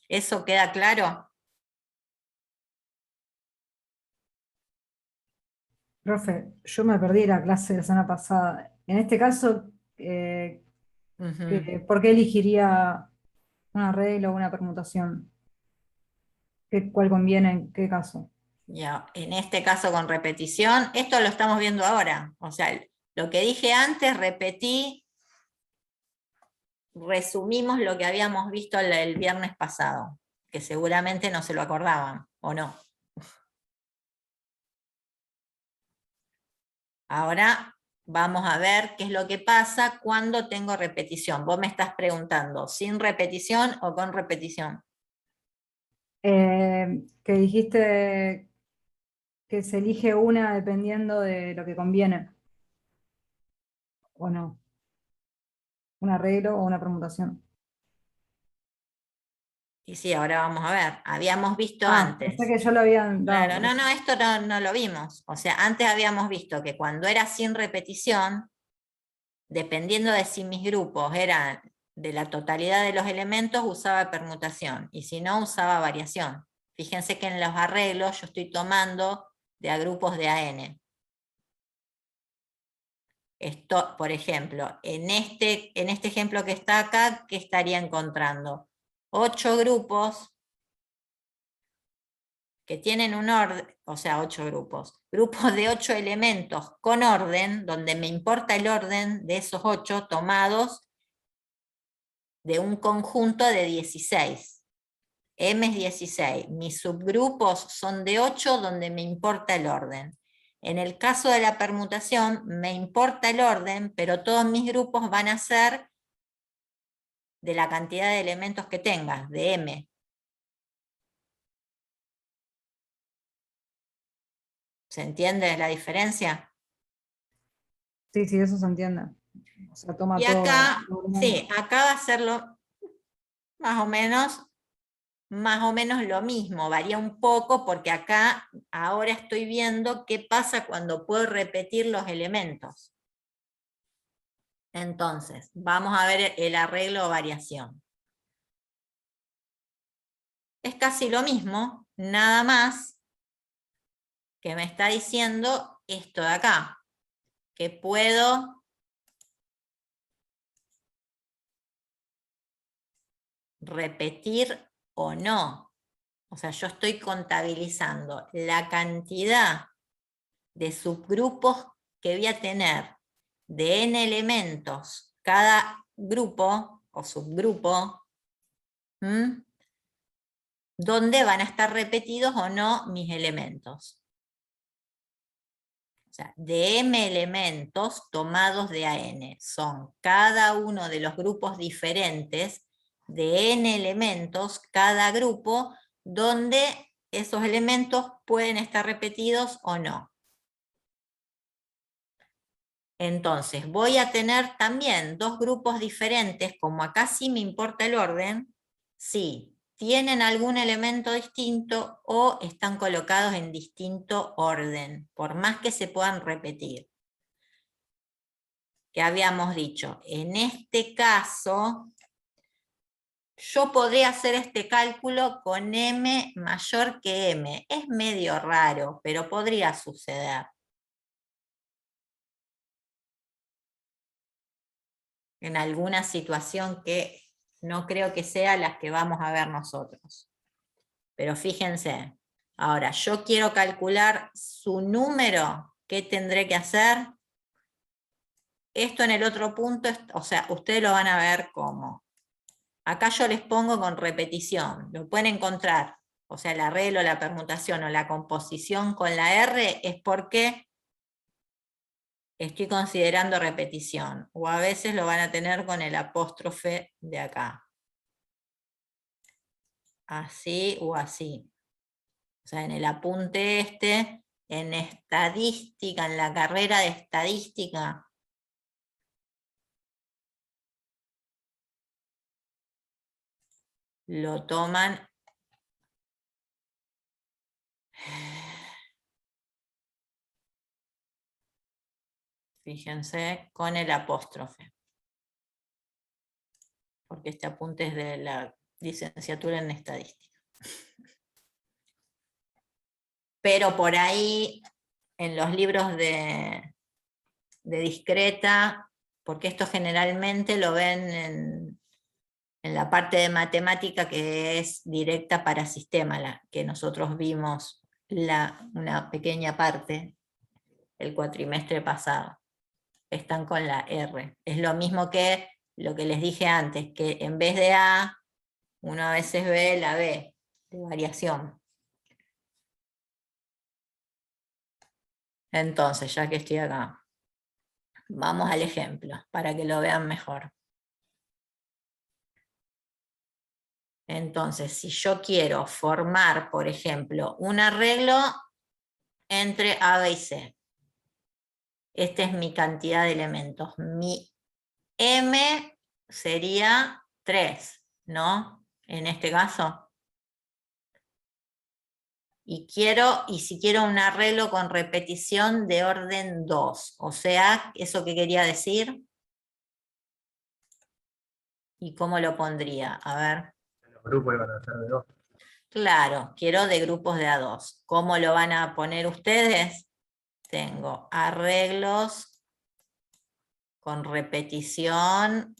¿Eso queda claro? Profe, yo me perdí la clase de la semana pasada. En este caso, ¿por qué elegiría un arreglo o una permutación? ¿Cuál conviene en qué caso? Ya, en este caso con repetición, esto lo estamos viendo ahora. O sea, lo que dije antes, repetí, resumimos lo que habíamos visto el viernes pasado, que seguramente no se lo acordaban, ¿o no? Ahora vamos a ver qué es lo que pasa cuando tengo repetición. Vos me estás preguntando, ¿sin repetición o con repetición? Que dijiste que se elige una dependiendo de lo que conviene, ¿o no? Un arreglo o una permutación. Y sí, ahora vamos a ver. Habíamos visto Pensé antes. que ya lo habían dado. Claro, no, esto no lo vimos. O sea, antes habíamos visto que cuando era sin repetición, dependiendo de si mis grupos eran de la totalidad de los elementos, usaba permutación, y si no, usaba variación. Fíjense que en los arreglos yo estoy tomando de a grupos de AN. Esto, por ejemplo, en este ejemplo que está acá, ¿qué estaría encontrando? 8 grupos que tienen un orden, o sea, 8 grupos de 8 elementos con orden, donde me importa el orden de esos 8 tomados de un conjunto de 16. M es 16. Mis subgrupos son de 8, donde me importa el orden. En el caso de la permutación, me importa el orden, pero todos mis grupos van a ser de la cantidad de elementos que tenga, de M. ¿Se entiende la diferencia? Sí, sí, eso se entiende. O sea, toma Y todo. acá, sí, acá va a ser más o menos lo mismo, varía un poco porque acá ahora estoy viendo qué pasa cuando puedo repetir los elementos. Entonces, vamos a ver el arreglo o variación. Es casi lo mismo, nada más que me está diciendo esto de acá, que puedo repetir o no. O sea, yo estoy contabilizando la cantidad de subgrupos que voy a tener de n elementos cada grupo o subgrupo, donde van a estar repetidos o no mis elementos. O sea, de m elementos tomados de AN, son cada uno de los grupos diferentes de n elementos cada grupo, donde esos elementos pueden estar repetidos o no. Entonces, voy a tener también dos grupos diferentes, como acá sí me importa el orden, si tienen algún elemento distinto o están colocados en distinto orden, por más que se puedan repetir. Que habíamos dicho, en este caso, yo podría hacer este cálculo con m mayor que m. Es medio raro, pero podría suceder. En alguna situación que no creo que sea las que vamos a ver nosotros. Pero fíjense, ahora yo quiero calcular su número, ¿qué tendré que hacer? Esto en el otro punto, o sea, ustedes lo van a ver cómo. Acá yo les pongo con repetición, lo pueden encontrar, o sea, el arreglo, la permutación o la composición con la R es porque estoy considerando repetición, o a veces lo van a tener con el apóstrofe de acá. Así o así. O sea, en el apunte en estadística, en la carrera de estadística, lo toman fíjense, con el apóstrofe. Porque este apunte es de la licenciatura en estadística. Pero por ahí, en los libros de discreta, porque esto generalmente lo ven en la parte de matemática que es directa para sistema, la que nosotros vimos una pequeña parte el cuatrimestre pasado. Están con la R. Es lo mismo que lo que les dije antes, que en vez de A, uno a veces ve la B de variación. Entonces, ya que estoy acá, vamos al ejemplo, para que lo vean mejor. Entonces, si yo quiero formar, por ejemplo, un arreglo entre A, B y C, esta es mi cantidad de elementos. Mi M sería 3, ¿no? En este caso. Y si quiero un arreglo con repetición de orden 2, o sea, ¿eso qué quería decir? ¿Y cómo lo pondría? A ver. Los grupos iban a ser de 2. Claro, quiero de grupos de A2. ¿Cómo lo van a poner ustedes? Tengo arreglos con repetición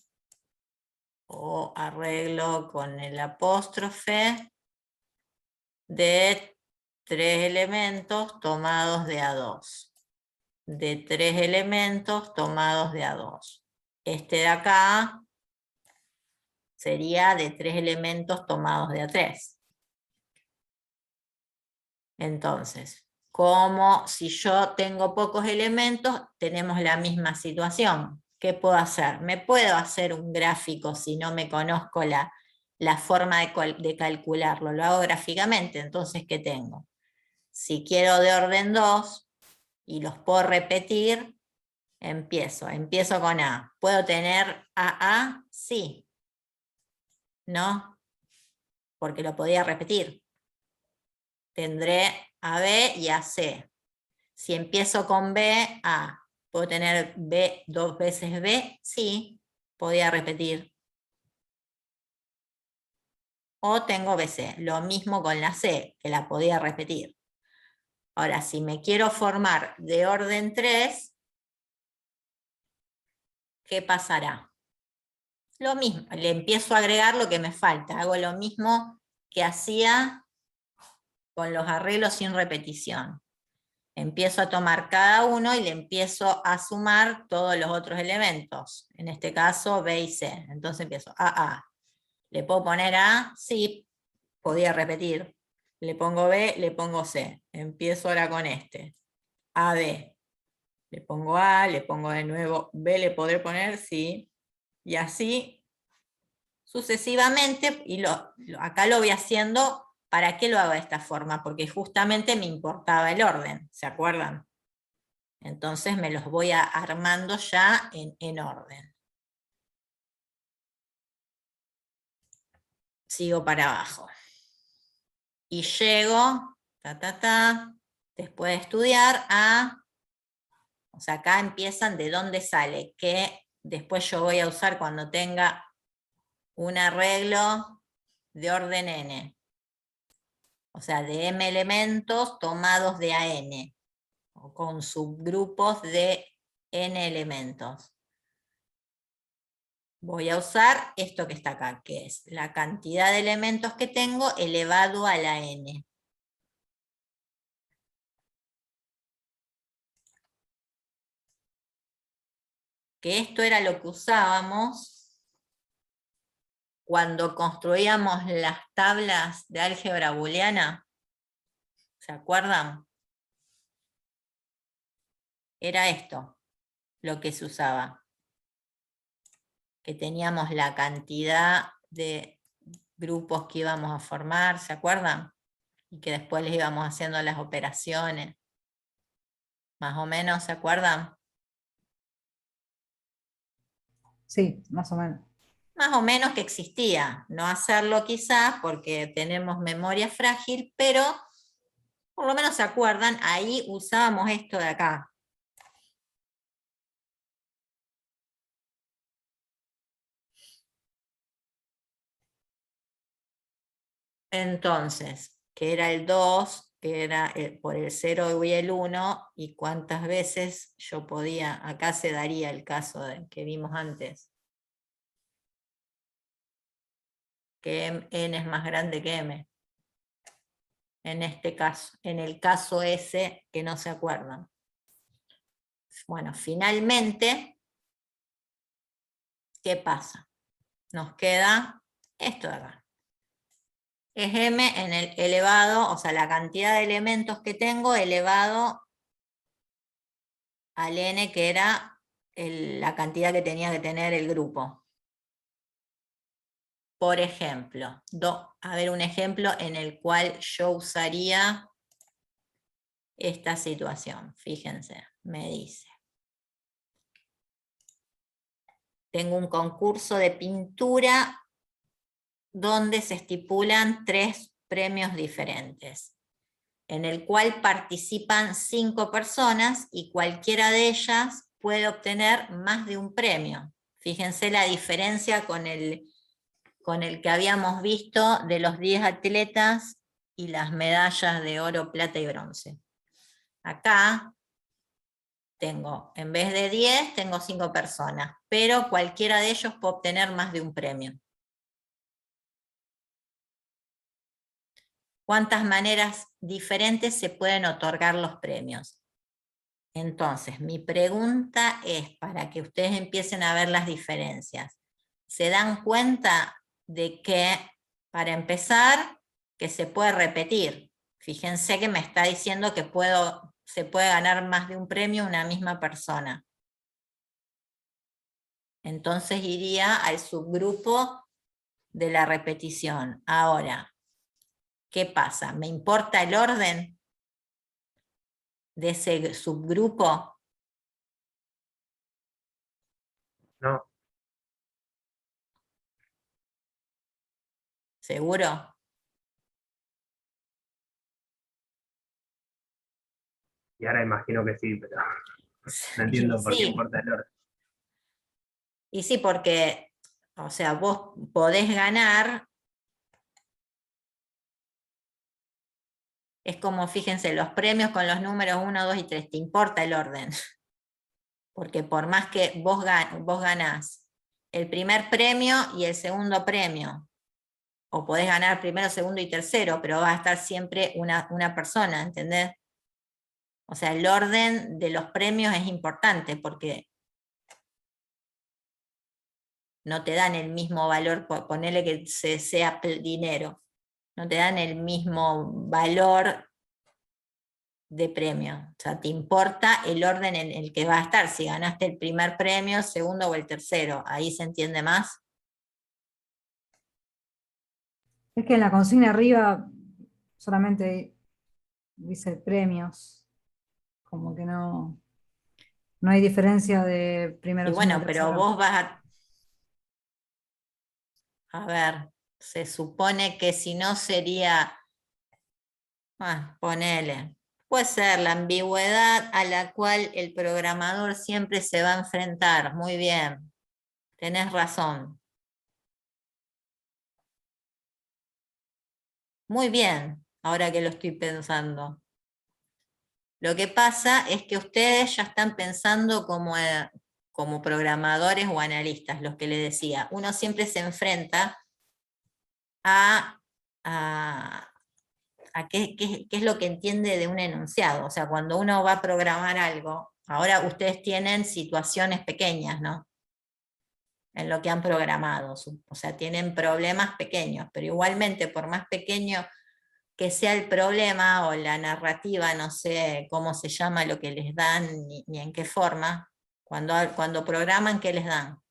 o arreglo con el apóstrofe de 3 elementos tomados de A2. De 3 elementos tomados de A2. Este de acá sería de 3 elementos tomados de A3. Entonces, como si yo tengo pocos elementos, tenemos la misma situación. ¿Qué puedo hacer? Me puedo hacer un gráfico si no me conozco la forma de calcularlo. Lo hago gráficamente, entonces, ¿qué tengo? Si quiero de orden 2 y los puedo repetir, empiezo con A. ¿Puedo tener AA? Sí. ¿No? Porque lo podía repetir. Tendré AB y AC. Si empiezo con B, A. ¿Puedo tener B 2 veces B? Sí, podía repetir. O tengo BC, lo mismo con la C, que la podía repetir. Ahora, si me quiero formar de orden 3, ¿qué pasará? Lo mismo, le empiezo a agregar lo que me falta. Hago lo mismo que hacía con los arreglos sin repetición. Empiezo a tomar cada uno y le empiezo a sumar todos los otros elementos. En este caso, B y C. Entonces empiezo AA. ¿Le puedo poner A? Sí, podía repetir. Le pongo B, le pongo C. Empiezo ahora con este. AB. Le pongo A, le pongo de nuevo B, ¿le podré poner? Sí. Y así sucesivamente. Y acá lo voy haciendo. ¿Para qué lo hago de esta forma? Porque justamente me importaba el orden. ¿Se acuerdan? Entonces me los voy armando ya en orden. Sigo para abajo. Y llego, después de estudiar o sea, acá empiezan de dónde sale, que después yo voy a usar cuando tenga un arreglo de orden n. O sea, de m elementos tomados de a n, o con subgrupos de n elementos. Voy a usar esto que está acá, que es la cantidad de elementos que tengo elevado a la n. Que esto era lo que usábamos cuando construíamos las tablas de álgebra booleana. ¿Se acuerdan? Era esto lo que se usaba. Que teníamos la cantidad de grupos que íbamos a formar, ¿se acuerdan? Y que después les íbamos haciendo las operaciones. Más o menos, ¿se acuerdan? Sí, más o menos. Más o menos que existía. No hacerlo quizás porque tenemos memoria frágil, pero por lo menos se acuerdan, ahí usábamos esto de acá. Entonces, que era el 2, que era por el 0 y el 1, y cuántas veces yo podía, acá se daría el caso que vimos antes. Que n es más grande que m. en este caso, en el caso ese que no se acuerdan. Bueno, finalmente, ¿qué pasa? Nos queda esto de acá. Es m en el elevado, o sea, la cantidad de elementos que tengo elevado al n, que era la cantidad que tenía que tener el grupo. Por ejemplo, a ver un ejemplo en el cual yo usaría esta situación. Fíjense, me dice. Tengo un concurso de pintura donde se estipulan 3 premios diferentes, en el cual participan 5 personas y cualquiera de ellas puede obtener más de un premio. Fíjense la diferencia con el que habíamos visto de los 10 atletas y las medallas de oro, plata y bronce. Acá tengo, en vez de 10, tengo 5 personas, pero cualquiera de ellos puede obtener más de un premio. ¿Cuántas maneras diferentes se pueden otorgar los premios? Entonces, mi pregunta es, para que ustedes empiecen a ver las diferencias, ¿se dan cuenta de que, para empezar, que se puede repetir? Fíjense que me está diciendo que se puede ganar más de un premio una misma persona. Entonces iría al subgrupo de la repetición. Ahora, ¿qué pasa? ¿Me importa el orden de ese subgrupo? No, ¿Seguro? y ahora imagino que sí, pero no entiendo por qué Sí. importa el orden. Y sí, porque, o sea, vos podés ganar. Es como, fíjense, los premios con los números 1, 2 y 3, te importa el orden. Porque por más que vos ganás el primer premio y el segundo premio, o podés ganar primero, segundo y tercero, pero va a estar siempre una persona, ¿entendés? O sea, el orden de los premios es importante porque no te dan el mismo valor, ponerle que sea dinero, no te dan el mismo valor de premio. O sea, te importa el orden en el que va a estar, si ganaste el primer premio, el segundo o el tercero. ¿Ahí se entiende más? Es que en la consigna arriba solamente dice premios, como que no hay diferencia de primero, Y segundo, bueno, pero tercero. vos vas a ver, se supone que si no sería, ponele, puede ser la ambigüedad a la cual el programador siempre se va a enfrentar. Muy bien, tenés razón. Muy bien, ahora que lo estoy pensando. Lo que pasa es que ustedes ya están pensando como programadores o analistas, los que les decía. Uno siempre se enfrenta a qué es lo que entiende de un enunciado. O sea, cuando uno va a programar algo, ahora ustedes tienen situaciones pequeñas, ¿no? En lo que han programado. O sea, tienen problemas pequeños, pero igualmente, por más pequeño que sea el problema o la narrativa, no sé cómo se llama lo que les dan ni en qué forma, cuando programan, ¿qué les dan?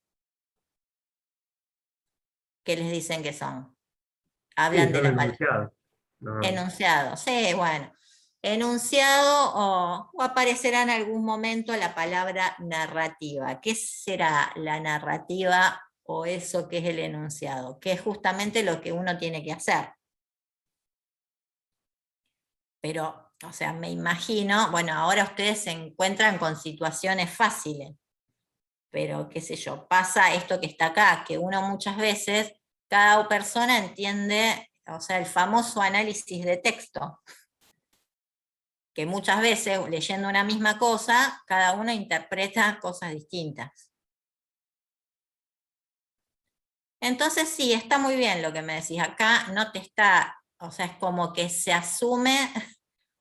¿Qué les dicen que son? Hablan Sí, de son la enunciados. No, enunciado, sí, bueno. Enunciado o aparecerá en algún momento la palabra narrativa. ¿Qué será la narrativa o eso que es el enunciado? Que es justamente lo que uno tiene que hacer. Pero, o sea, me imagino, bueno, ahora ustedes se encuentran con situaciones fáciles, pero qué sé yo, pasa esto que está acá, que uno muchas veces, cada persona entiende, o sea, el famoso análisis de texto, que muchas veces, leyendo una misma cosa, cada uno interpreta cosas distintas. Entonces sí, está muy bien lo que me decís. Acá no te está, o sea, es como que se asume,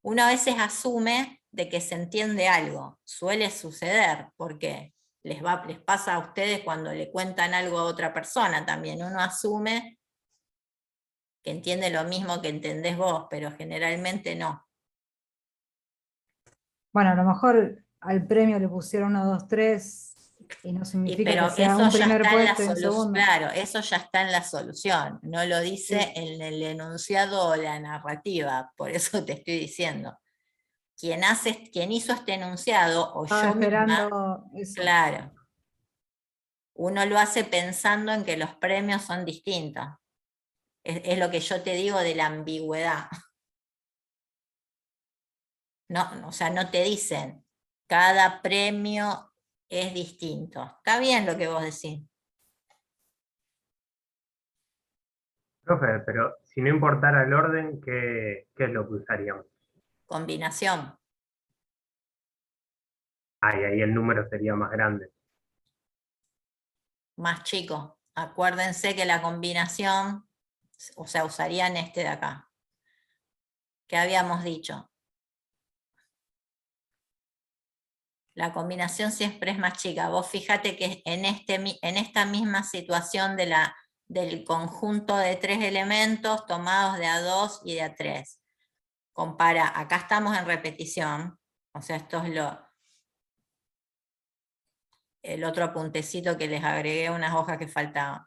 uno a veces asume de que se entiende algo, suele suceder, porque les pasa a ustedes cuando le cuentan algo a otra persona también, uno asume que entiende lo mismo que entendés vos, pero generalmente no. Bueno, a lo mejor al premio le pusieron 1, 2, 3 y no significa Pero que sea eso un ya primer está en la puesto y un solución, segundo. claro, eso ya está en la solución, no lo dice Sí. en el enunciado o la narrativa, por eso te estoy diciendo. Quien hizo este enunciado, o Estaba yo misma, esperando eso. claro, uno lo hace pensando en que los premios son distintos. Es lo que yo te digo de la ambigüedad. No, o sea, no te dicen, cada premio es distinto. Está bien lo que vos decís. Profe, pero si no importara el orden, ¿qué es lo que usaríamos? Combinación. Ah, y ahí el número sería más grande. Más chico. Acuérdense que la combinación, o sea, usarían este de acá. ¿Qué habíamos dicho? La combinación siempre es más chica. Vos fíjate que en esta misma situación del conjunto de 3 elementos tomados de A2 y de A3. Compara, acá estamos en repetición, o sea, esto es el otro apuntecito que les agregué, unas hojas que faltaban.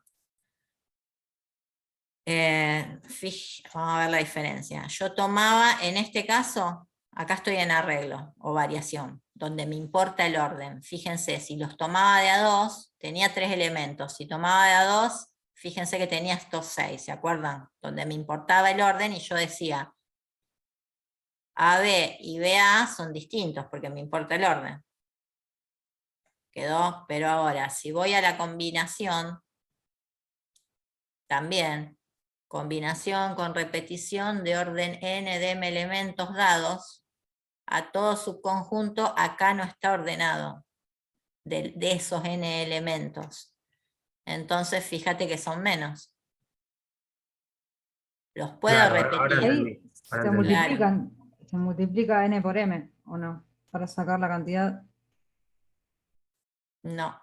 Vamos a ver la diferencia. Yo tomaba, en este caso, acá estoy en arreglo o variación, donde me importa el orden. Fíjense, si los tomaba de A2, tenía 3 elementos. Si tomaba de A2, fíjense que tenía estos 6, ¿se acuerdan? Donde me importaba el orden y yo decía, AB y BA son distintos porque me importa el orden. Quedó, pero ahora, si voy a la combinación, también, combinación con repetición de orden n de m elementos dados, a todo subconjunto acá no está ordenado, de esos n elementos. Entonces, fíjate que son menos. Los puedo Claro, ahora repetir. entendí. Ahí Ahora se entendí. Claro. se multiplica n por m, ¿o no? Para sacar la cantidad. No.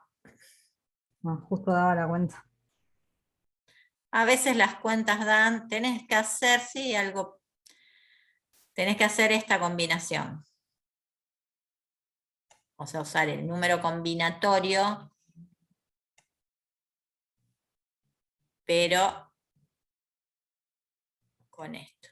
No, justo daba la cuenta. A veces las cuentas dan, tenés que hacer, sí, algo, tenés que hacer esta combinación. O sea, usar el número combinatorio, pero con esto.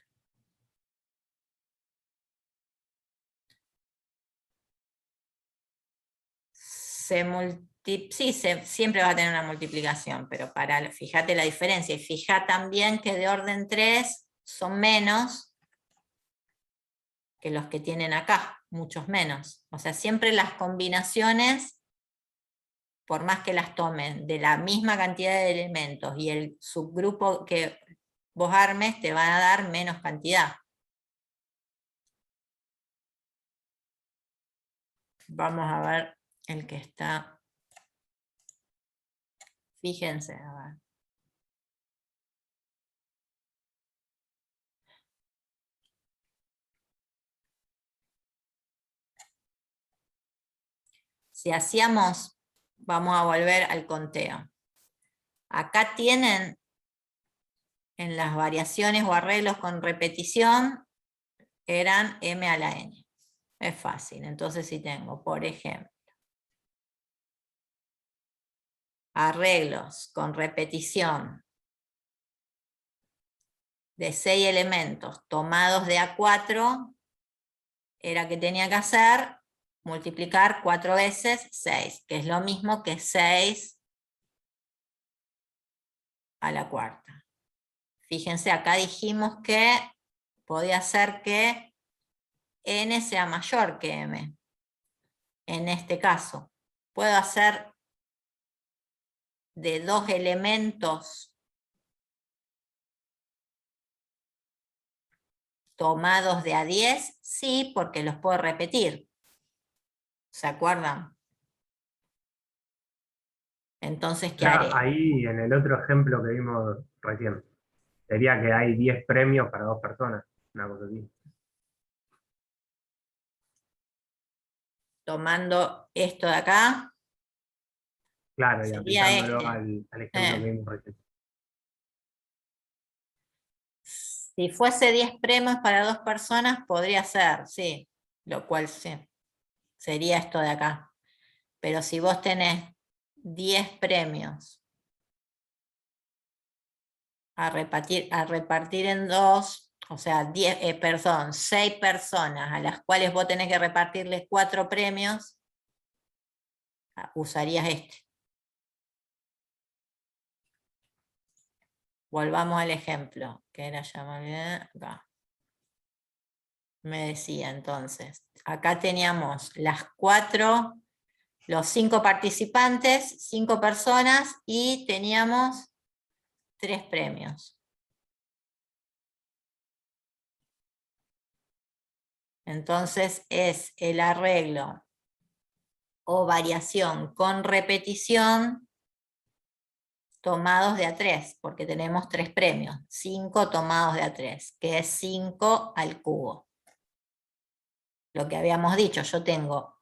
Siempre va a tener una multiplicación, pero fíjate la diferencia. Y fija también que de orden 3 son menos que los que tienen acá, muchos menos. O sea, siempre las combinaciones, por más que las tomen de la misma cantidad de elementos y el subgrupo que vos armes, te van a dar menos cantidad. Vamos a ver el que está. Fíjense, a ver. Si hacíamos, vamos a volver al conteo. Acá tienen en las variaciones o arreglos con repetición, eran m a la n. Es fácil. Entonces si tengo, por ejemplo, arreglos con repetición de 6 elementos tomados de A4, era que tenía que hacer multiplicar 4 veces 6, que es lo mismo que 6 a la cuarta. Fíjense, acá dijimos que podía ser que n sea mayor que m. En este caso, puedo hacer de 2 elementos tomados de A10, sí, porque los puedo repetir. ¿Se acuerdan? Entonces, ¿qué haré? Ahí en el otro ejemplo que vimos recién. Sería que hay 10 premios para 2 personas, una cosa así. Tomando esto de acá, Claro, y sería aplicándolo este. al ejemplo que vimos recién. Si fuese 10 premios para 2 personas, podría ser, sí, lo cual sí, sería esto de acá. Pero si vos tenés 10 premios a repartir en 2, o sea, 6 personas a las cuales vos tenés que repartirles 4 premios, usarías este. Volvamos al ejemplo, que era ya acá. Me decía entonces, acá teníamos los 5 participantes, 5 personas, y teníamos 3 premios. Entonces es el arreglo o variación con repetición tomados de a 3, porque tenemos 3 premios, 5 tomados de a 3, que es 5 al cubo. Lo que habíamos dicho, yo tengo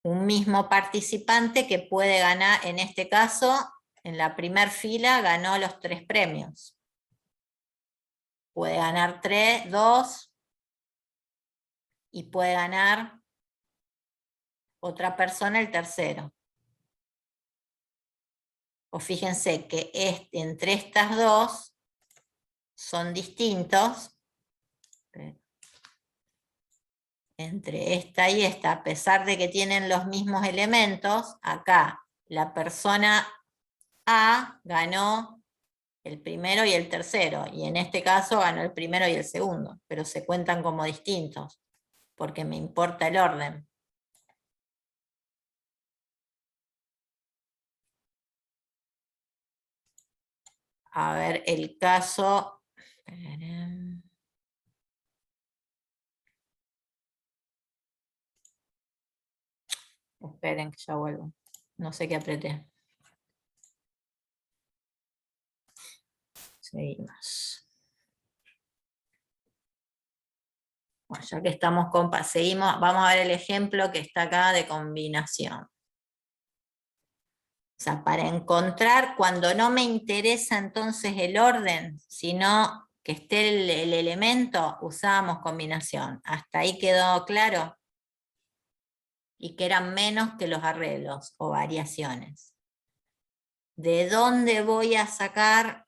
un mismo participante que puede ganar, en este caso, en la primer fila ganó los 3 premios. Puede ganar 2, y puede ganar otra persona el tercero. O fíjense que entre estas dos son distintos. Entre esta y esta, a pesar de que tienen los mismos elementos, acá la persona A ganó el primero y el tercero, y en este caso ganó el primero y el segundo, pero se cuentan como distintos, porque me importa el orden. A ver, el caso... Esperen que ya vuelvo. No sé qué apreté. Seguimos. Bueno, ya que estamos seguimos, vamos a ver el ejemplo que está acá de combinación. O sea, para encontrar, cuando no me interesa entonces el orden, sino que esté el elemento, usábamos combinación. ¿Hasta ahí quedó claro? Y que eran menos que los arreglos o variaciones. ¿De dónde voy a sacar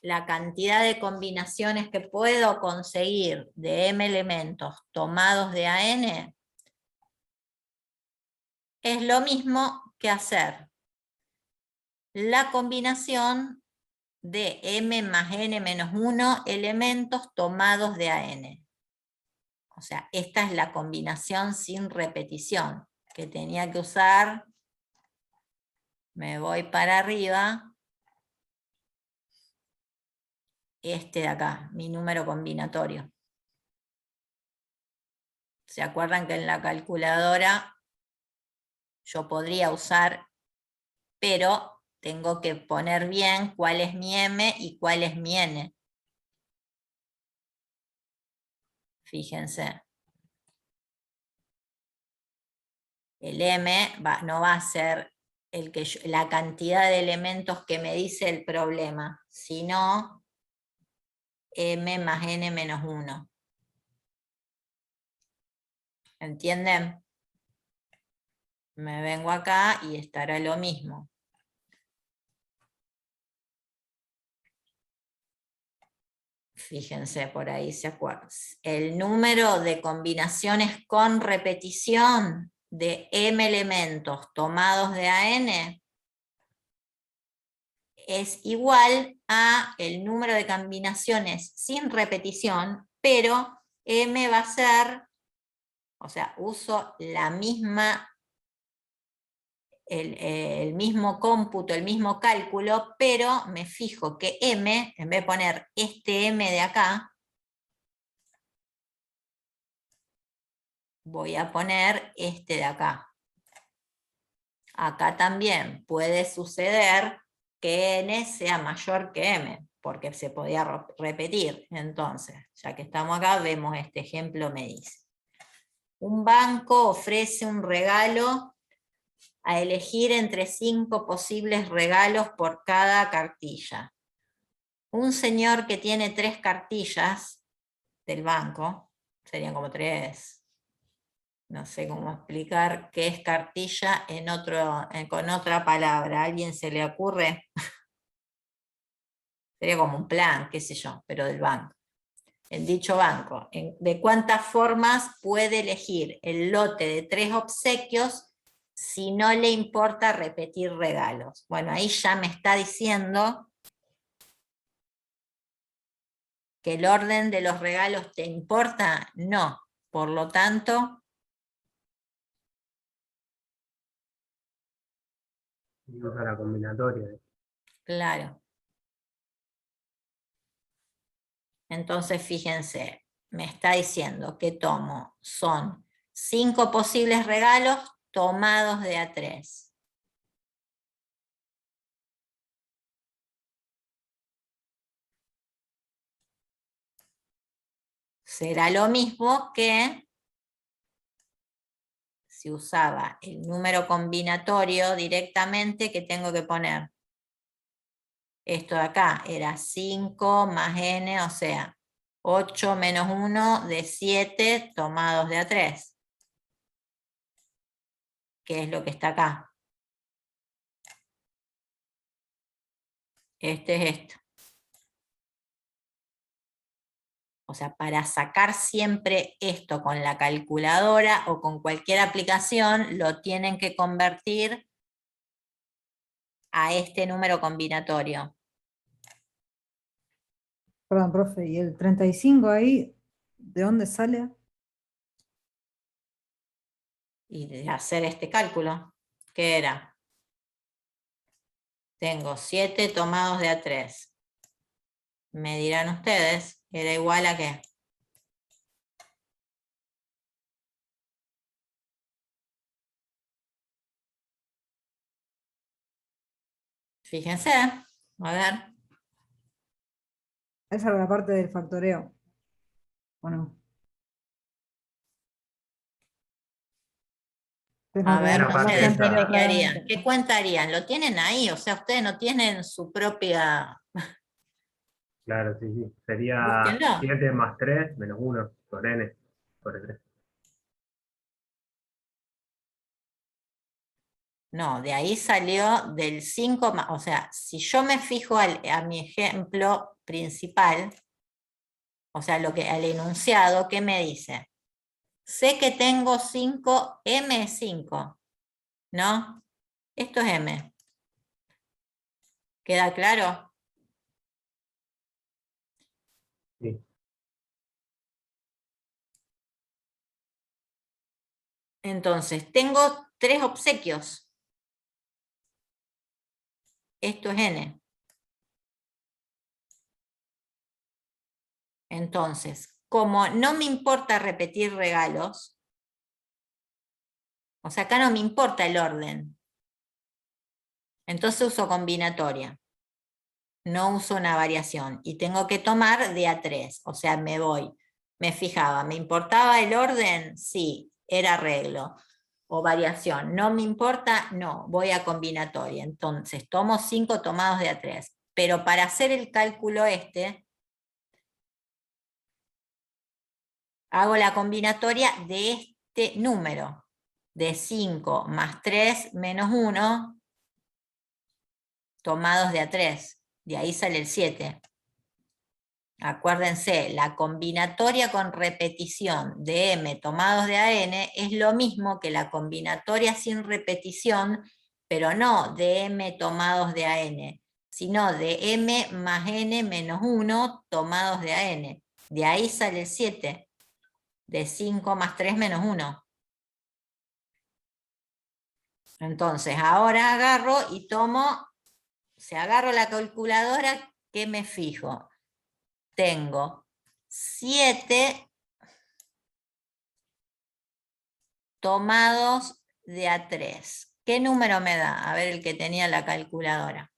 la cantidad de combinaciones que puedo conseguir de m elementos tomados de a n? Es lo mismo que hacer la combinación de m más n menos 1 elementos tomados de a n. O sea, esta es la combinación sin repetición, que tenía que usar. Me voy para arriba. Este de acá, mi número combinatorio. ¿Se acuerdan que en la calculadora yo podría usar, pero tengo que poner bien cuál es mi m y cuál es mi n? Fíjense. El m no va a ser la cantidad de elementos que me dice el problema, sino m más n menos 1. ¿Entienden? Me vengo acá y estará lo mismo. Fíjense, por ahí se acuerdan. El número de combinaciones con repetición de m elementos tomados de a n es igual a el número de combinaciones sin repetición, pero m va a ser, o sea, uso la misma, el mismo cómputo, el mismo cálculo, pero me fijo que m, en vez de poner este m de acá, voy a poner este de acá. Acá también puede suceder que n sea mayor que m, porque se podía repetir. Entonces, ya que estamos acá, vemos este ejemplo, me dice. Un banco ofrece un regalo a elegir entre 5 posibles regalos por cada cartilla. Un señor que tiene 3 cartillas del banco, serían como 3, no sé cómo explicar qué es cartilla con otra palabra. ¿A alguien se le ocurre? Sería como un plan, qué sé yo, pero del banco. En dicho banco, ¿de cuántas formas puede elegir el lote de 3 obsequios si no le importa repetir regalos? Bueno, ahí ya me está diciendo que el orden de los regalos te importa. No, por lo tanto, Y usa la combinatoria. claro. Entonces, fíjense, me está diciendo que son 5 posibles regalos tomados de a 3. Será lo mismo que si usaba el número combinatorio directamente, que tengo que poner. Esto de acá era 5 más n, o sea, 8 menos 1 de 7 tomados de a 3. ¿Qué es lo que está acá? Este es esto. O sea, para sacar siempre esto con la calculadora o con cualquier aplicación, lo tienen que convertir a este número combinatorio. Perdón, profe, ¿y el 35 ahí, de dónde sale? Y de hacer este cálculo, ¿qué era? Tengo 7 tomados de a 3. Me dirán ustedes, ¿era igual a qué? Fíjense, a ver. Esa era la parte del factoreo. ¿O no? Tengo A que ver, Era buscar la parte de ustedes, esa. anterior, ¿qué harían? claramente. ¿Qué cuenta harían? ¿Lo tienen ahí? O sea, ustedes no tienen su propia... Claro, sí, sí. Sería Búsquenlo. 7 más 3 menos 1 sobre n sobre 3. No, de ahí salió del 5 más... O sea, si yo me fijo a mi ejemplo principal, o sea, al enunciado, ¿qué me dice? Sé que tengo 5, m es 5, ¿no? Esto es m. ¿Queda claro? Sí. Entonces, tengo 3 obsequios. Esto es n. Entonces, como no me importa repetir regalos, o sea, acá no me importa el orden, entonces uso combinatoria. No uso una variación. Y tengo que tomar de a 3. O sea, me fijaba, ¿me importaba el orden? Sí, era arreglo. O variación. ¿No me importa? No, voy a combinatoria. Entonces, tomo 5 tomados de a 3. Pero para hacer el cálculo hago la combinatoria de este número. De 5 más 3 menos 1 tomados de a 3. De ahí sale el 7. Acuérdense, la combinatoria con repetición de m tomados de a n es lo mismo que la combinatoria sin repetición, pero no de m tomados de a n, sino de m más n menos 1 tomados de a n. De ahí sale el 7, de 5 más 3 menos 1. Entonces, ahora agarro y agarro la calculadora, ¿qué me fijo? Tengo 7 tomados de a 3. ¿Qué número me da? A ver, el que tenía la calculadora.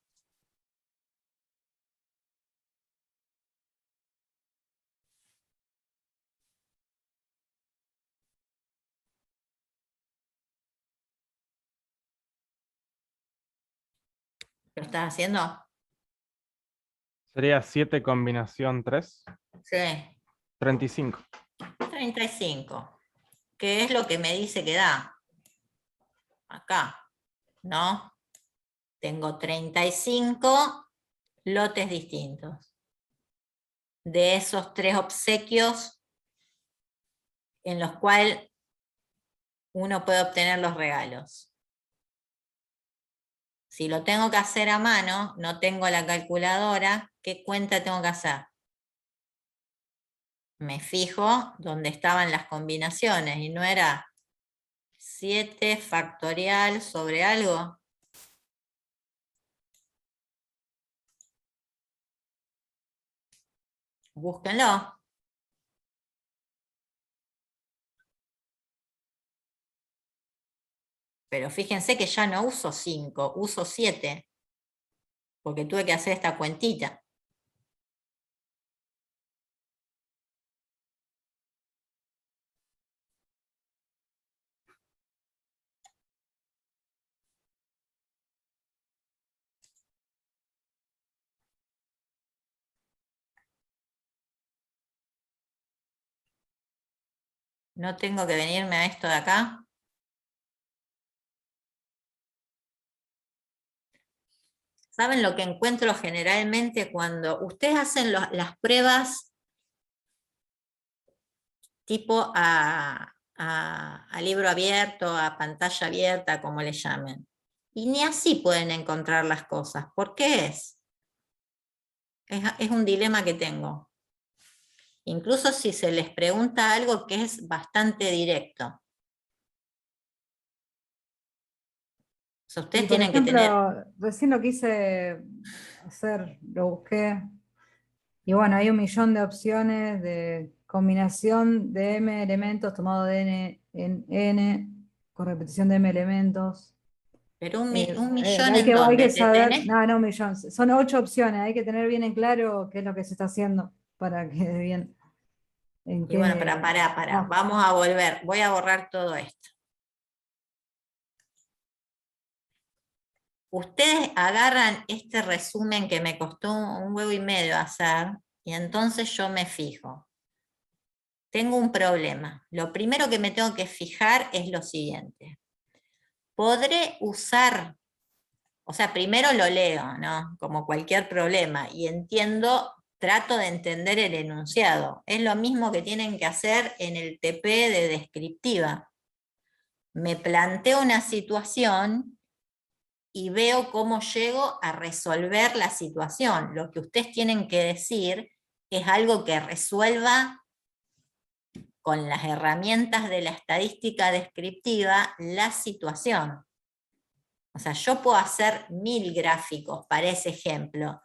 ¿Lo estás haciendo? Sería 7 combinación 3, Sí. 35. 35. ¿Qué es lo que me dice que da? Acá, ¿no? Tengo 35 lotes distintos. De esos 3 obsequios en los cuales uno puede obtener los regalos. Si lo tengo que hacer a mano, no tengo la calculadora, ¿qué cuenta tengo que hacer? Me fijo dónde estaban las combinaciones y no era 7 factorial sobre algo. Búsquenlo. Pero fíjense que ya no uso 5, uso 7. Porque tuve que hacer esta cuentita. No tengo que venirme a esto de acá. ¿Saben lo que encuentro generalmente cuando ustedes hacen las pruebas tipo a libro abierto, a pantalla abierta, como le llamen? Y ni así pueden encontrar las cosas. ¿Por qué es? Es un dilema que tengo. Incluso si se les pregunta algo que es bastante directo. O sea, ustedes Y por tienen que tener... ejemplo, recién lo quise hacer, lo busqué. Y bueno, hay 1.000.000 de opciones de combinación de m elementos tomado de n en n, con repetición de m elementos. Pero un millón Hay en hay que dónde te saber, tenés. no, 1.000.000, son 8 opciones, hay que tener bien en claro qué es lo que se está haciendo para que bien. En Y bueno, qué, pará. Vamos a volver. Voy a borrar todo esto. Ustedes agarran este resumen que me costó un huevo y medio hacer, y entonces yo me fijo. Tengo un problema. Lo primero que me tengo que fijar es lo siguiente. Podré usar, o sea, primero lo leo, ¿no? Como cualquier problema, y entiendo, trato de entender el enunciado. Es lo mismo que tienen que hacer en el TP de descriptiva. Me planteo una situación y veo cómo llego a resolver la situación. Lo que ustedes tienen que decir es algo que resuelva con las herramientas de la estadística descriptiva la situación. O sea, yo puedo hacer 1000 gráficos para ese ejemplo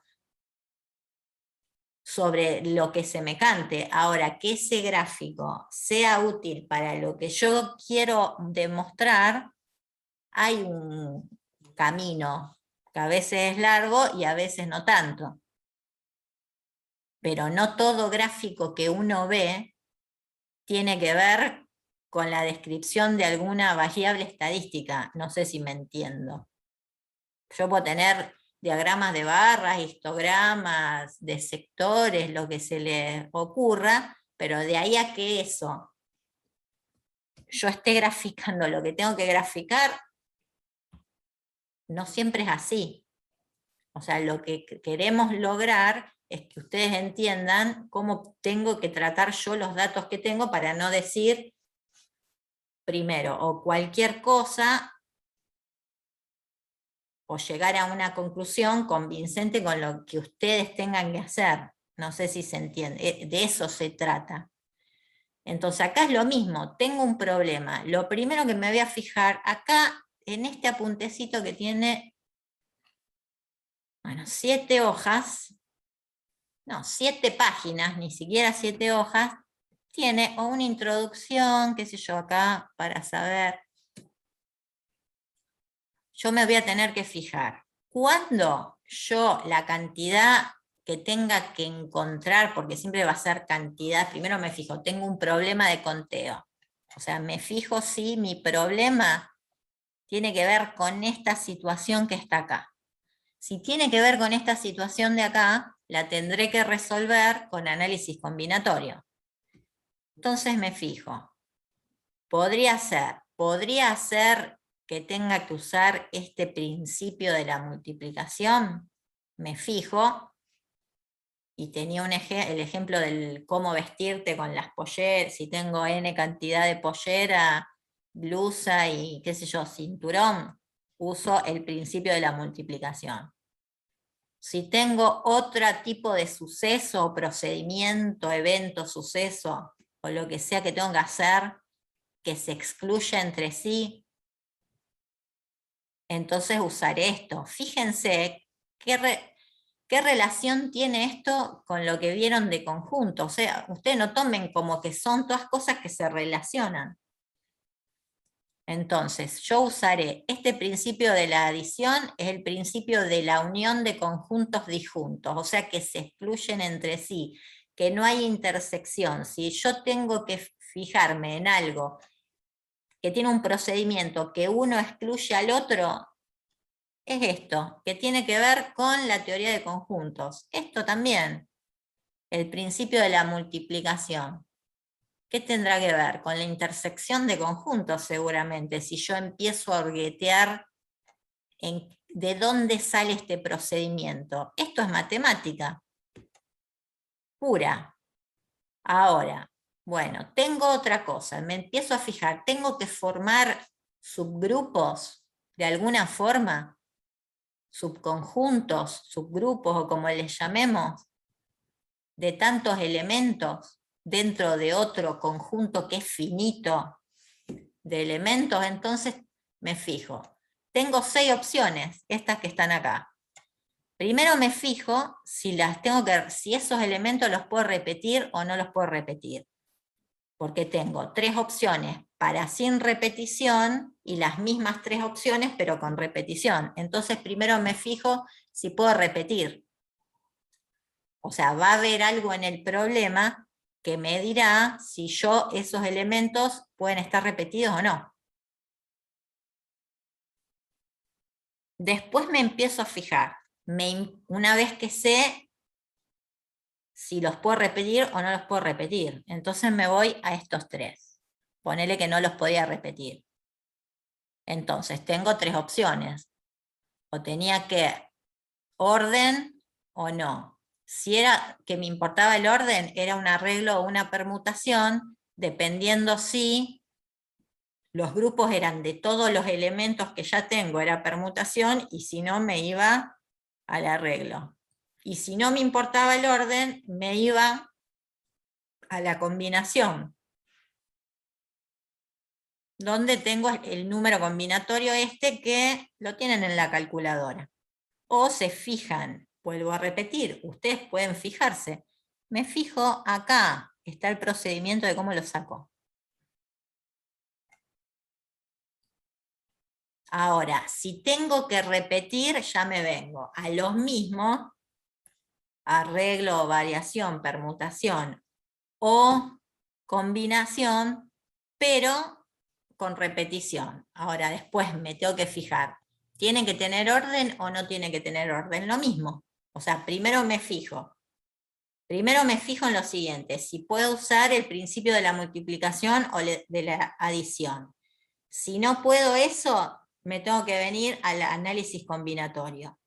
sobre lo que se me cante. Ahora, que ese gráfico sea útil para lo que yo quiero demostrar, hay un camino que a veces es largo y a veces no tanto. Pero no todo gráfico que uno ve tiene que ver con la descripción de alguna variable estadística. No sé si me entiendo. Yo puedo tener diagramas de barras, histogramas de sectores, lo que se les ocurra, pero de ahí a que eso yo esté graficando lo que tengo que graficar, no siempre es así. O sea, lo que queremos lograr es que ustedes entiendan cómo tengo que tratar yo los datos que tengo para no decir primero o cualquier cosa o llegar a una conclusión convincente con lo que ustedes tengan que hacer. No sé si se entiende, de eso se trata. Entonces acá es lo mismo, tengo un problema. Lo primero que me voy a fijar acá, en este apuntecito que tiene, bueno, 7 hojas, no, 7 páginas, ni siquiera 7 hojas, tiene o una introducción, qué sé yo, acá, para saber. Yo me voy a tener que fijar. Cuando yo la cantidad que tenga que encontrar, porque siempre va a ser cantidad, primero me fijo, tengo un problema de conteo. O sea, me fijo si mi problema tiene que ver con esta situación que está acá. Si tiene que ver con esta situación de acá, la tendré que resolver con análisis combinatorio. Entonces me fijo. Podría ser que tenga que usar este principio de la multiplicación. Me fijo. Y tenía el ejemplo del cómo vestirte con las polleras. Si tengo N cantidad de pollera, blusa y qué sé yo, cinturón, uso el principio de la multiplicación. Si tengo otro tipo de suceso, procedimiento, evento, suceso, o lo que sea que tengo que hacer, que se excluya entre sí, entonces usaré esto. Fíjense qué relación tiene esto con lo que vieron de conjunto. O sea, ustedes no tomen como que son todas cosas que se relacionan. Entonces, yo usaré este principio de la adición, es el principio de la unión de conjuntos disjuntos, o sea que se excluyen entre sí, que no hay intersección. Si yo tengo que fijarme en algo que tiene un procedimiento que uno excluye al otro, es esto, que tiene que ver con la teoría de conjuntos. Esto también, el principio de la multiplicación. ¿Qué tendrá que ver? Con la intersección de conjuntos seguramente, si yo empiezo a orguetear de dónde sale este procedimiento. Esto es matemática pura. Ahora, bueno, tengo otra cosa, me empiezo a fijar, tengo que formar subgrupos de alguna forma, subconjuntos, subgrupos o como les llamemos, de tantos elementos dentro de otro conjunto que es finito de elementos, entonces me fijo. Tengo 6 opciones, estas que están acá. Primero me fijo si esos elementos los puedo repetir o no los puedo repetir. Porque tengo 3 opciones para sin repetición y las mismas 3 opciones pero con repetición. Entonces primero me fijo si puedo repetir. O sea, va a haber algo en el problema que me dirá si esos elementos pueden estar repetidos o no. Después me empiezo a fijar. Una vez que sé si los puedo repetir o no los puedo repetir, entonces me voy a estos 3. Ponele que no los podía repetir. Entonces tengo 3 opciones. O tenía que orden o no. Si era que me importaba el orden, era un arreglo o una permutación, dependiendo si los grupos eran de todos los elementos que ya tengo, era permutación, y si no me iba al arreglo. Y si no me importaba el orden, me iba a la combinación, donde tengo el número combinatorio que lo tienen en la calculadora. O se fijan, vuelvo a repetir, ustedes pueden fijarse. Me fijo acá, está el procedimiento de cómo lo saco. Ahora, si tengo que repetir, ya me vengo a los mismos, arreglo, variación, permutación o combinación, pero con repetición. Ahora, después me tengo que fijar, ¿tiene que tener orden o no tiene que tener orden? Lo mismo. O sea, primero me fijo. Primero me fijo en lo siguiente, si puedo usar el principio de la multiplicación o de la adición. Si no puedo eso, me tengo que venir al análisis combinatorio.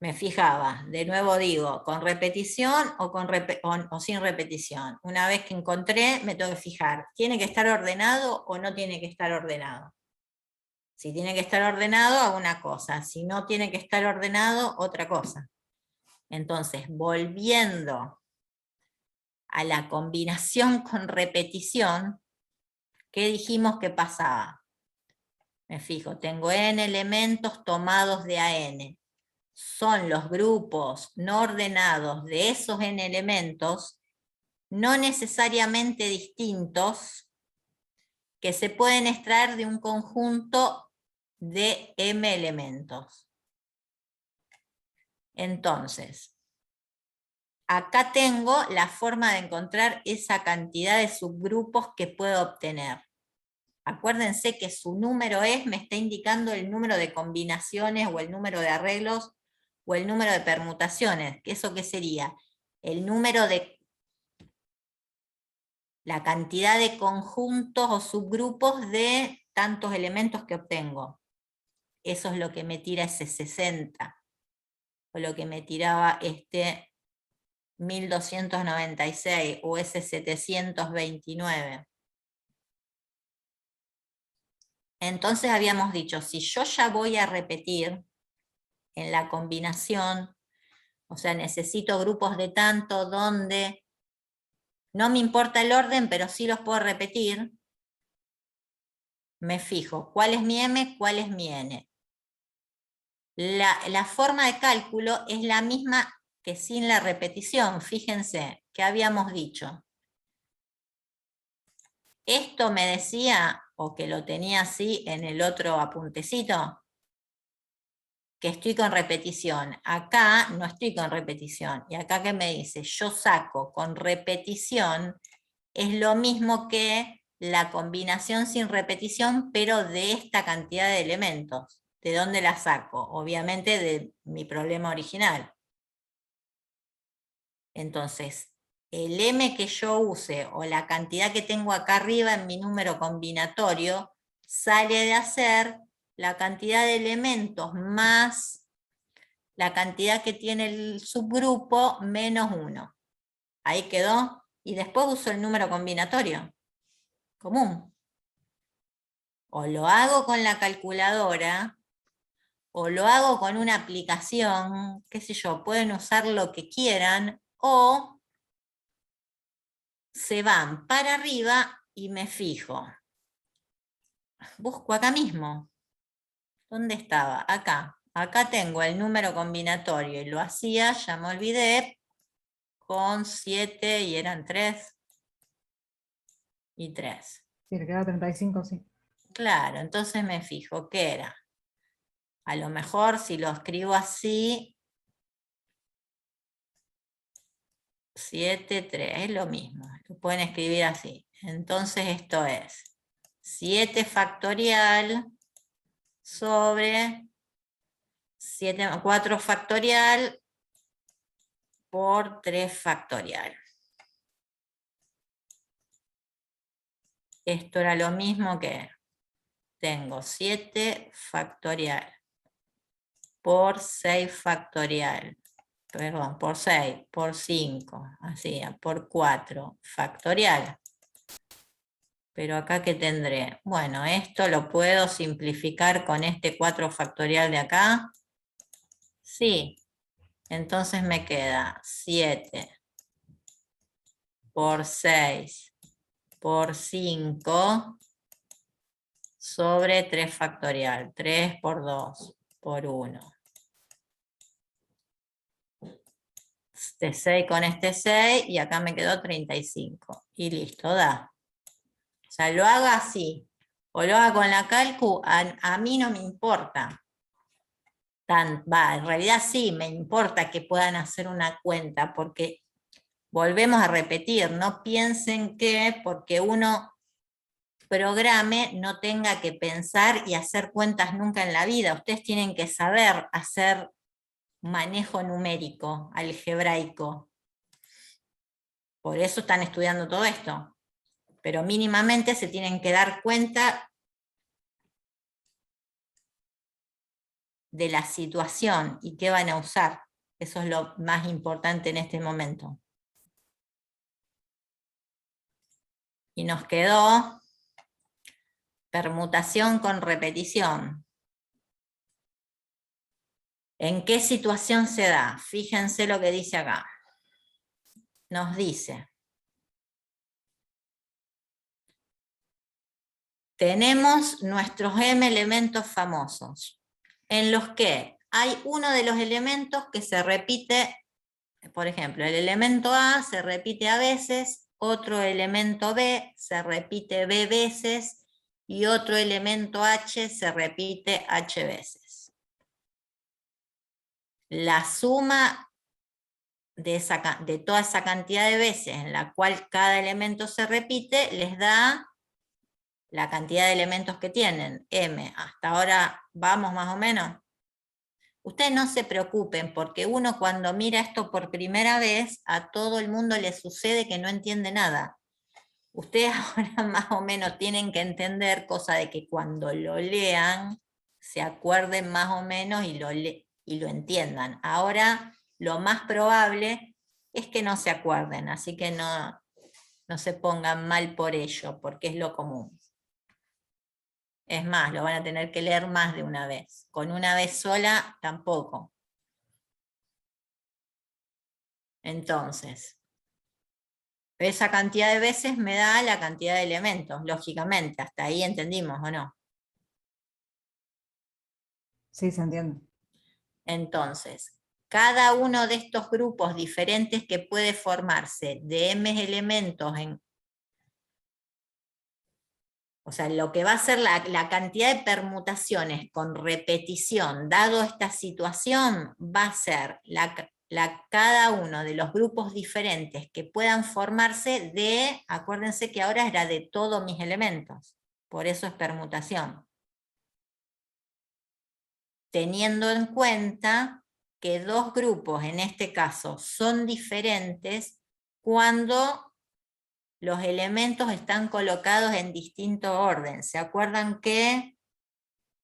Me fijaba, de nuevo digo, con repetición o sin repetición. Una vez que encontré, me tengo que fijar, ¿tiene que estar ordenado o no tiene que estar ordenado? Si tiene que estar ordenado, hago una cosa. Si no tiene que estar ordenado, otra cosa. Entonces, volviendo a la combinación con repetición, ¿qué dijimos que pasaba? Me fijo, tengo n elementos tomados de a n. Son los grupos no ordenados de esos n elementos, no necesariamente distintos, que se pueden extraer de un conjunto de m elementos. Entonces, acá tengo la forma de encontrar esa cantidad de subgrupos que puedo obtener. Acuérdense que su número es, me está indicando el número de combinaciones o el número de arreglos o el número de permutaciones. ¿Eso qué sería? El número de la cantidad de conjuntos o subgrupos de tantos elementos que obtengo. Eso es lo que me tira ese 60, o lo que me tiraba este 1296 o ese 729. Entonces habíamos dicho, si yo ya voy a repetir en la combinación, o sea, necesito grupos de tanto donde no me importa el orden, pero sí los puedo repetir, me fijo cuál es mi M, cuál es mi N. La forma de cálculo es la misma que sin la repetición. Fíjense, que habíamos dicho. Esto me decía, o que lo tenía así en el otro apuntecito, que estoy con repetición. Acá no estoy con repetición. Y acá que me dice, yo saco con repetición, es lo mismo que la combinación sin repetición, pero de esta cantidad de elementos. ¿De dónde la saco? Obviamente de mi problema original. Entonces, el M que yo use o la cantidad que tengo acá arriba en mi número combinatorio sale de hacer la cantidad de elementos más la cantidad que tiene el subgrupo menos 1. Ahí quedó. Y después uso el número combinatorio común. O lo hago con la calculadora, o lo hago con una aplicación, qué sé yo, pueden usar lo que quieran, o se van para arriba y me fijo. Busco acá mismo. ¿Dónde estaba? Acá. Acá tengo el número combinatorio y lo hacía, ya me olvidé, con 7 y eran 3 y 3. Sí, le queda 35, sí. Claro, entonces me fijo, ¿qué era? A lo mejor si lo escribo así, 7, 3, es lo mismo, lo pueden escribir así. Entonces esto es 7 factorial sobre 4 factorial por 3 factorial. Esto era lo mismo que tengo 7 factorial por 6 factorial. Perdón, por 6, por 5, así, por 4 factorial. Pero acá, ¿qué tendré? Bueno, esto lo puedo simplificar con este 4 factorial de acá. Sí. Entonces me queda 7 por 6 por 5 sobre 3 factorial. 3 por 2 por 1. Este 6 con este 6 y acá me quedó 35. Y listo, da. O sea, lo haga así o lo haga con la calcu, a mí no me importa. En realidad sí, me importa que puedan hacer una cuenta, porque volvemos a repetir, no piensen que porque uno programe no tenga que pensar y hacer cuentas nunca en la vida. Ustedes tienen que saber hacer manejo numérico, algebraico. Por eso están estudiando todo esto. Pero mínimamente se tienen que dar cuenta de la situación y qué van a usar. Eso es lo más importante en este momento. Y nos quedó permutación con repetición. ¿En qué situación se da? Fíjense lo que dice acá. Nos dice, tenemos nuestros M elementos famosos, en los que hay uno de los elementos que se repite, por ejemplo, el elemento A se repite A veces, otro elemento B se repite B veces, y otro elemento H se repite H veces. La suma de toda esa cantidad de veces en la cual cada elemento se repite, les da la cantidad de elementos que tienen, m, hasta ahora vamos más o menos. Ustedes no se preocupen, porque uno cuando mira esto por primera vez, a todo el mundo le sucede que no entiende nada. Ustedes ahora más o menos tienen que entender, cosa de que cuando lo lean, se acuerden más o menos y lo entiendan. Ahora lo más probable es que no se acuerden, así que no se pongan mal por ello, porque es lo común. Es más, lo van a tener que leer más de una vez. Con una vez sola, tampoco. Entonces, esa cantidad de veces me da la cantidad de elementos, lógicamente. Hasta ahí entendimos, ¿o no? Sí, se entiende. Entonces, cada uno de estos grupos diferentes que puede formarse de m elementos o sea, lo que va a ser la cantidad de permutaciones con repetición, dado esta situación, va a ser cada uno de los grupos diferentes que puedan formarse de, acuérdense que ahora era de todos mis elementos, por eso es permutación. Teniendo en cuenta que dos grupos, en este caso, son diferentes cuando los elementos están colocados en distinto orden. ¿Se acuerdan que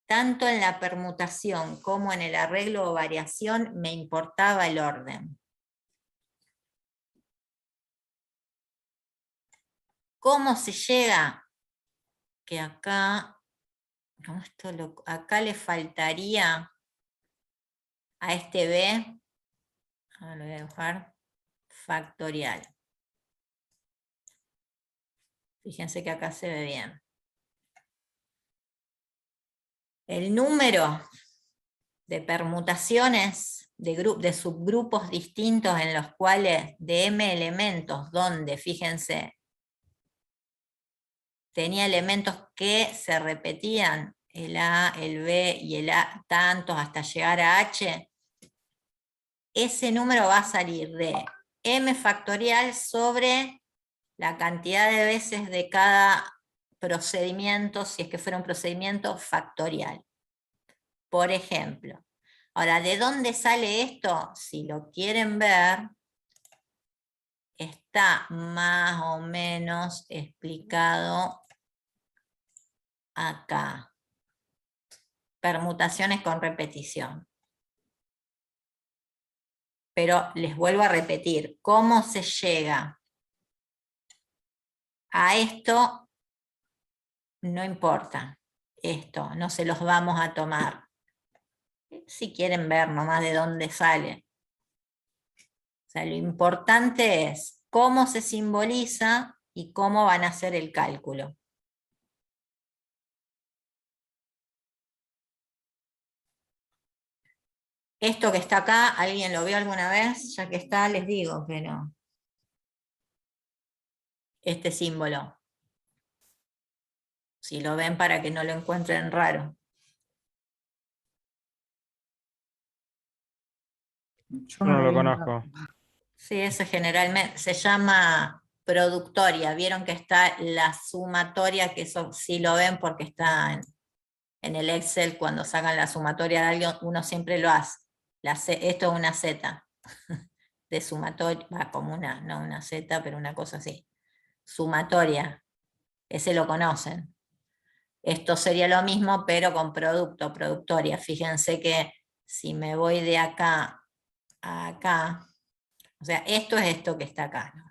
tanto en la permutación como en el arreglo o variación me importaba el orden? ¿Cómo se llega? Que acá, acá le faltaría a este B, ahora lo voy a dibujar, factorial. Fíjense que acá se ve bien. El número de permutaciones de subgrupos distintos en los cuales de m elementos, donde, fíjense, tenía elementos que se repetían, el A, el B y el A, tantos hasta llegar a H, ese número va a salir de m factorial sobre la cantidad de veces de cada procedimiento, si es que fuera un procedimiento factorial. Por ejemplo. Ahora, ¿de dónde sale esto? Si lo quieren ver, está más o menos explicado acá. Permutaciones con repetición. Pero les vuelvo a repetir, ¿cómo se llega a esto? No importa. Esto, no se los vamos a tomar. Si quieren ver nomás de dónde sale. O sea, lo importante es cómo se simboliza y cómo van a hacer el cálculo. Esto que está acá, ¿alguien lo vio alguna vez? Ya que está, les digo que no. Este símbolo. Si lo ven para que no lo encuentren raro. Yo No lo lo vi en la- conozco. Sí, ese generalmente se llama productoria. Vieron que está la sumatoria, que eso sí lo ven porque está en el Excel, cuando sacan la sumatoria de algo, uno siempre lo hace. Esto es una Z de sumatoria, como no una Z, pero una cosa así. Sumatoria, ese lo conocen. Esto sería lo mismo, pero con producto, productoria. Fíjense que si me voy de acá a acá, o sea, esto es esto que está acá, ¿no?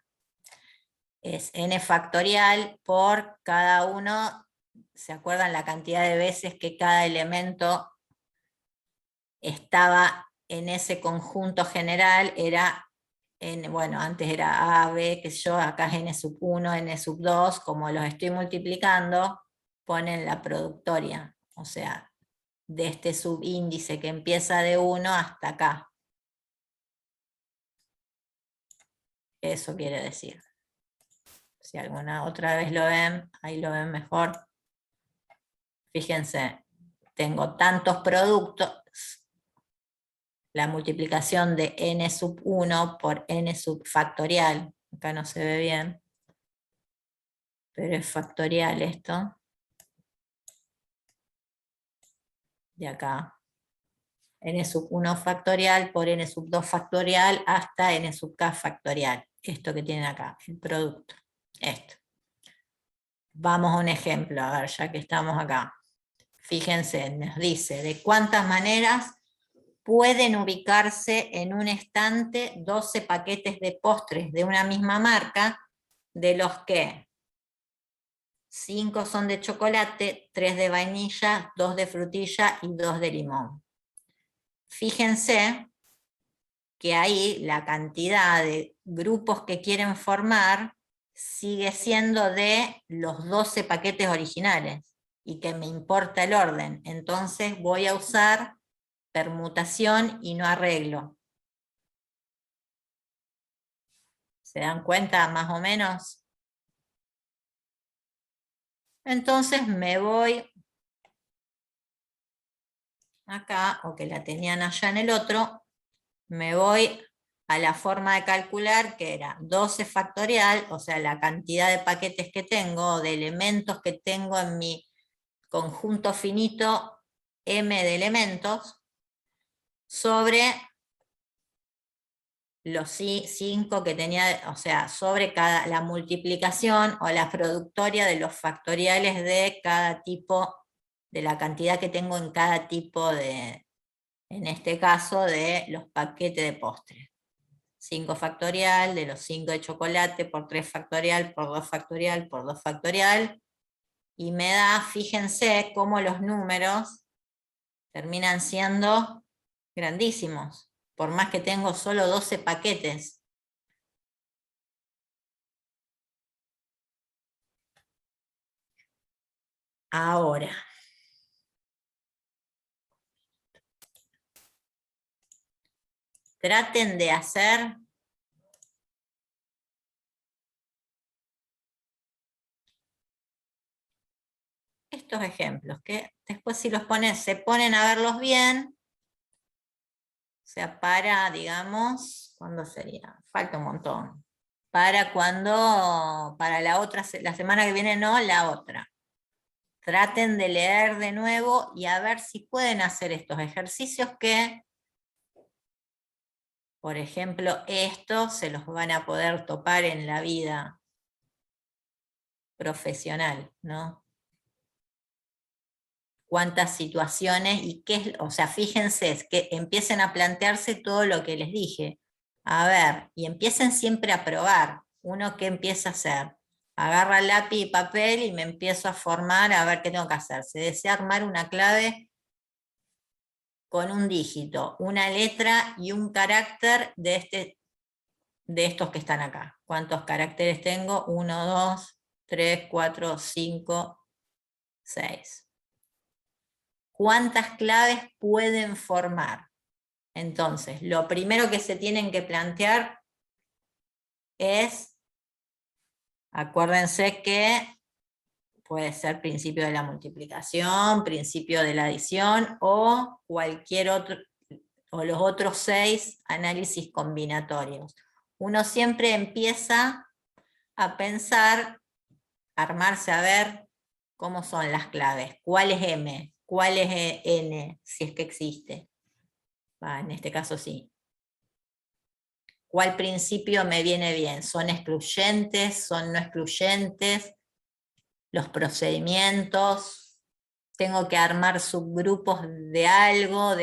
Es n factorial por cada uno, ¿se acuerdan la cantidad de veces que cada elemento estaba en ese conjunto general? Era, bueno, antes era A, B, qué sé yo, acá es n sub 1, n sub 2, como los estoy multiplicando, ponen la productoria, o sea, de este subíndice que empieza de 1 hasta acá. Eso quiere decir. Si alguna otra vez lo ven, ahí lo ven mejor. Fíjense, tengo tantos productos, la multiplicación de n sub 1 por n sub factorial, acá no se ve bien, pero es factorial esto, de acá, n sub 1 factorial por n sub 2 factorial hasta n sub k factorial. Esto que tienen acá, el producto. Esto. Vamos a un ejemplo, a ver, ya que estamos acá. Fíjense, nos dice de cuántas maneras pueden ubicarse en un estante 12 paquetes de postres de una misma marca, de los que 5 son de chocolate, 3 de vainilla, 2 de frutilla y 2 de limón. Fíjense que ahí la cantidad de grupos que quieren formar sigue siendo de los 12 paquetes originales, y que me importa el orden. Entonces voy a usar permutación y no arreglo. ¿Se dan cuenta más o menos? Entonces me voy acá, o que la tenían allá en el otro, me voy a la forma de calcular, que era 12 factorial, o sea, la cantidad de paquetes que tengo, o de elementos que tengo en mi conjunto finito M de elementos, sobre los 5 que tenía, o sea, sobre la multiplicación o la productoria de los factoriales de cada tipo, de la cantidad que tengo en cada tipo de, en este caso, de los paquetes de postres. 5 factorial, de los 5 de chocolate, por 3 factorial, por 2 factorial, por 2 factorial, y me da, fíjense, cómo los números terminan siendo grandísimos, por más que tengo solo 12 paquetes. Ahora, traten de hacer estos ejemplos, que después si los se ponen a verlos bien, o sea, para, digamos, ¿cuándo sería? Falta un montón. Para cuando, para la semana que viene no, la otra. Traten de leer de nuevo y a ver si pueden hacer estos ejercicios que, por ejemplo, estos se los van a poder topar en la vida profesional, ¿no? Cuántas situaciones y qué, o sea, fíjense, es que empiecen a plantearse todo lo que les dije. A ver, y empiecen siempre a probar. Uno qué empieza a hacer. Agarra lápiz y papel y me empiezo a formar a ver qué tengo que hacer. Se desea armar una clave con un dígito, una letra y un carácter de estos que están acá. ¿Cuántos caracteres tengo? 1, 2, 3, 4, 5, 6. ¿Cuántas claves pueden formar? Entonces, lo primero que se tienen que plantear es, acuérdense que puede ser principio de la multiplicación, principio de la adición, o cualquier otro, o los otros 6 análisis combinatorios. Uno siempre empieza a pensar, a armarse a ver cómo son las claves, cuál es M, cuál es N, si es que existe. En este caso sí. ¿Cuál principio me viene bien? ¿Son excluyentes? ¿Son no excluyentes? Los procedimientos. Tengo que armar subgrupos de algo,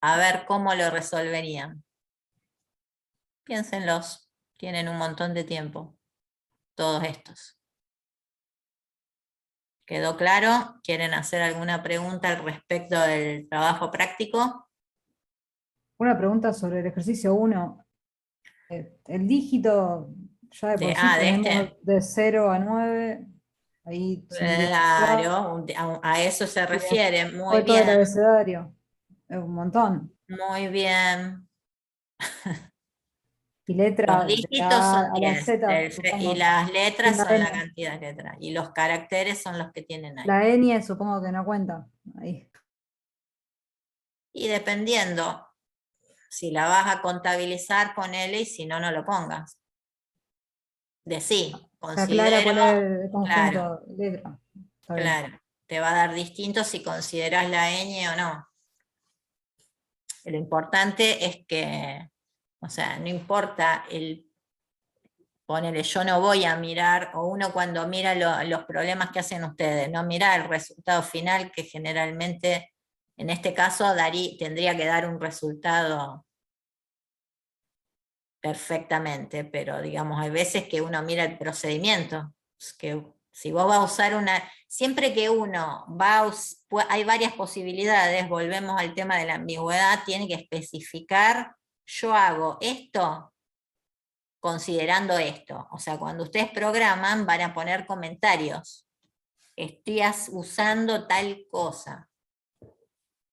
a ver cómo lo resolverían. Piénsenlos, tienen un montón de tiempo, todos estos. ¿Quedó claro? ¿Quieren hacer alguna pregunta al respecto del trabajo práctico? Una pregunta sobre el ejercicio 1. El dígito, ya de por sí tenemos de 0 a 9. Ahí Claro, a eso se refiere. Muy todo el bien. abecedario. Es un montón. Muy bien. Y letras Los dígitos son a la 10. Z, Y las letras son la N. cantidad de letras. Y los caracteres son los que tienen ahí. La ñ supongo que no cuenta. Ahí. Y dependiendo, si la vas a contabilizar, ponele, y si no, no lo pongas. Considero. Aclara cuál es el conjunto Claro, de letras. Está bien. claro. te va a dar distinto si considerás la ñ o no. Lo importante es que, o sea, no importa ponele, yo no voy a mirar, o uno cuando mira los problemas que hacen ustedes, no mira el resultado final, que generalmente, en este caso, tendría que dar un resultado perfectamente, pero digamos, hay veces que uno mira el procedimiento, que si vos vas a usar siempre que uno hay varias posibilidades, volvemos al tema de la ambigüedad, tiene que especificar, yo hago esto considerando esto. O sea, cuando ustedes programan van a poner comentarios. Estoy usando tal cosa.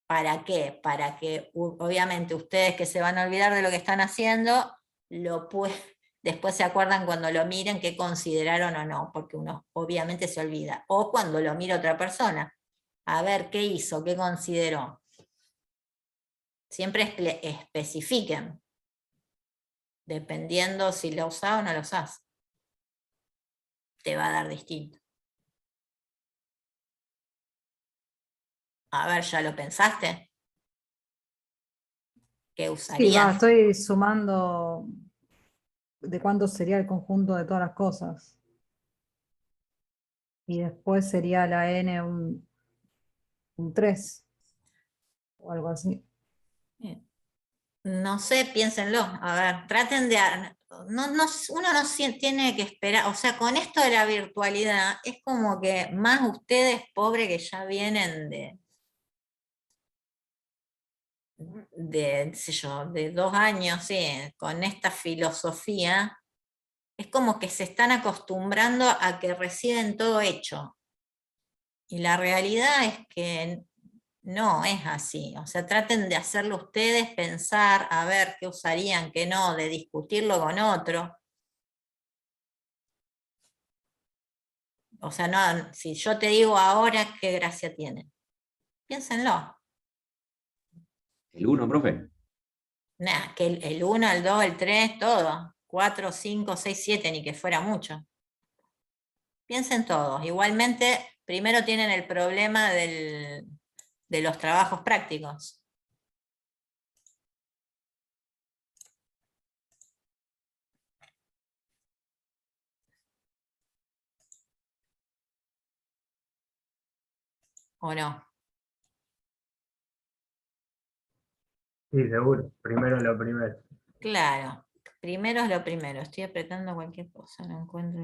¿Para qué? Para que obviamente ustedes que se van a olvidar de lo que están haciendo, después se acuerdan cuando lo miren qué consideraron o no, porque uno obviamente se olvida. O cuando lo mira otra persona, a ver qué hizo, qué consideró. Siempre especifiquen, dependiendo si lo usás o no lo usás. Te va a dar distinto. A ver, ¿ya lo pensaste? ¿Qué Sí, usarías? estoy sumando de cuánto sería el conjunto de todas las cosas. Y después sería la n un 3 o algo así. No sé, piénsenlo. A ver, traten de... uno no tiene que esperar, o sea, con esto de la virtualidad, es como que más ustedes, pobres, que ya vienen qué sé yo, de 2 años, sí, con esta filosofía, es como que se están acostumbrando a que reciben todo hecho. Y la realidad es que no es así. O sea, traten de hacerlo ustedes, pensar, a ver qué usarían, qué no, de discutirlo con otro. O sea, no, si yo te digo ahora, ¿qué gracia tiene? Piénsenlo. El 1, profe. Nah, que el 1, el 2, el 3, todo. 4, 5, 6, 7, ni que fuera mucho. Piensen todos. Igualmente, primero tienen el problema de los trabajos prácticos. ¿O no? Sí, seguro. Primero lo primero. Claro. Primero es lo primero. Estoy apretando cualquier cosa, no encuentro.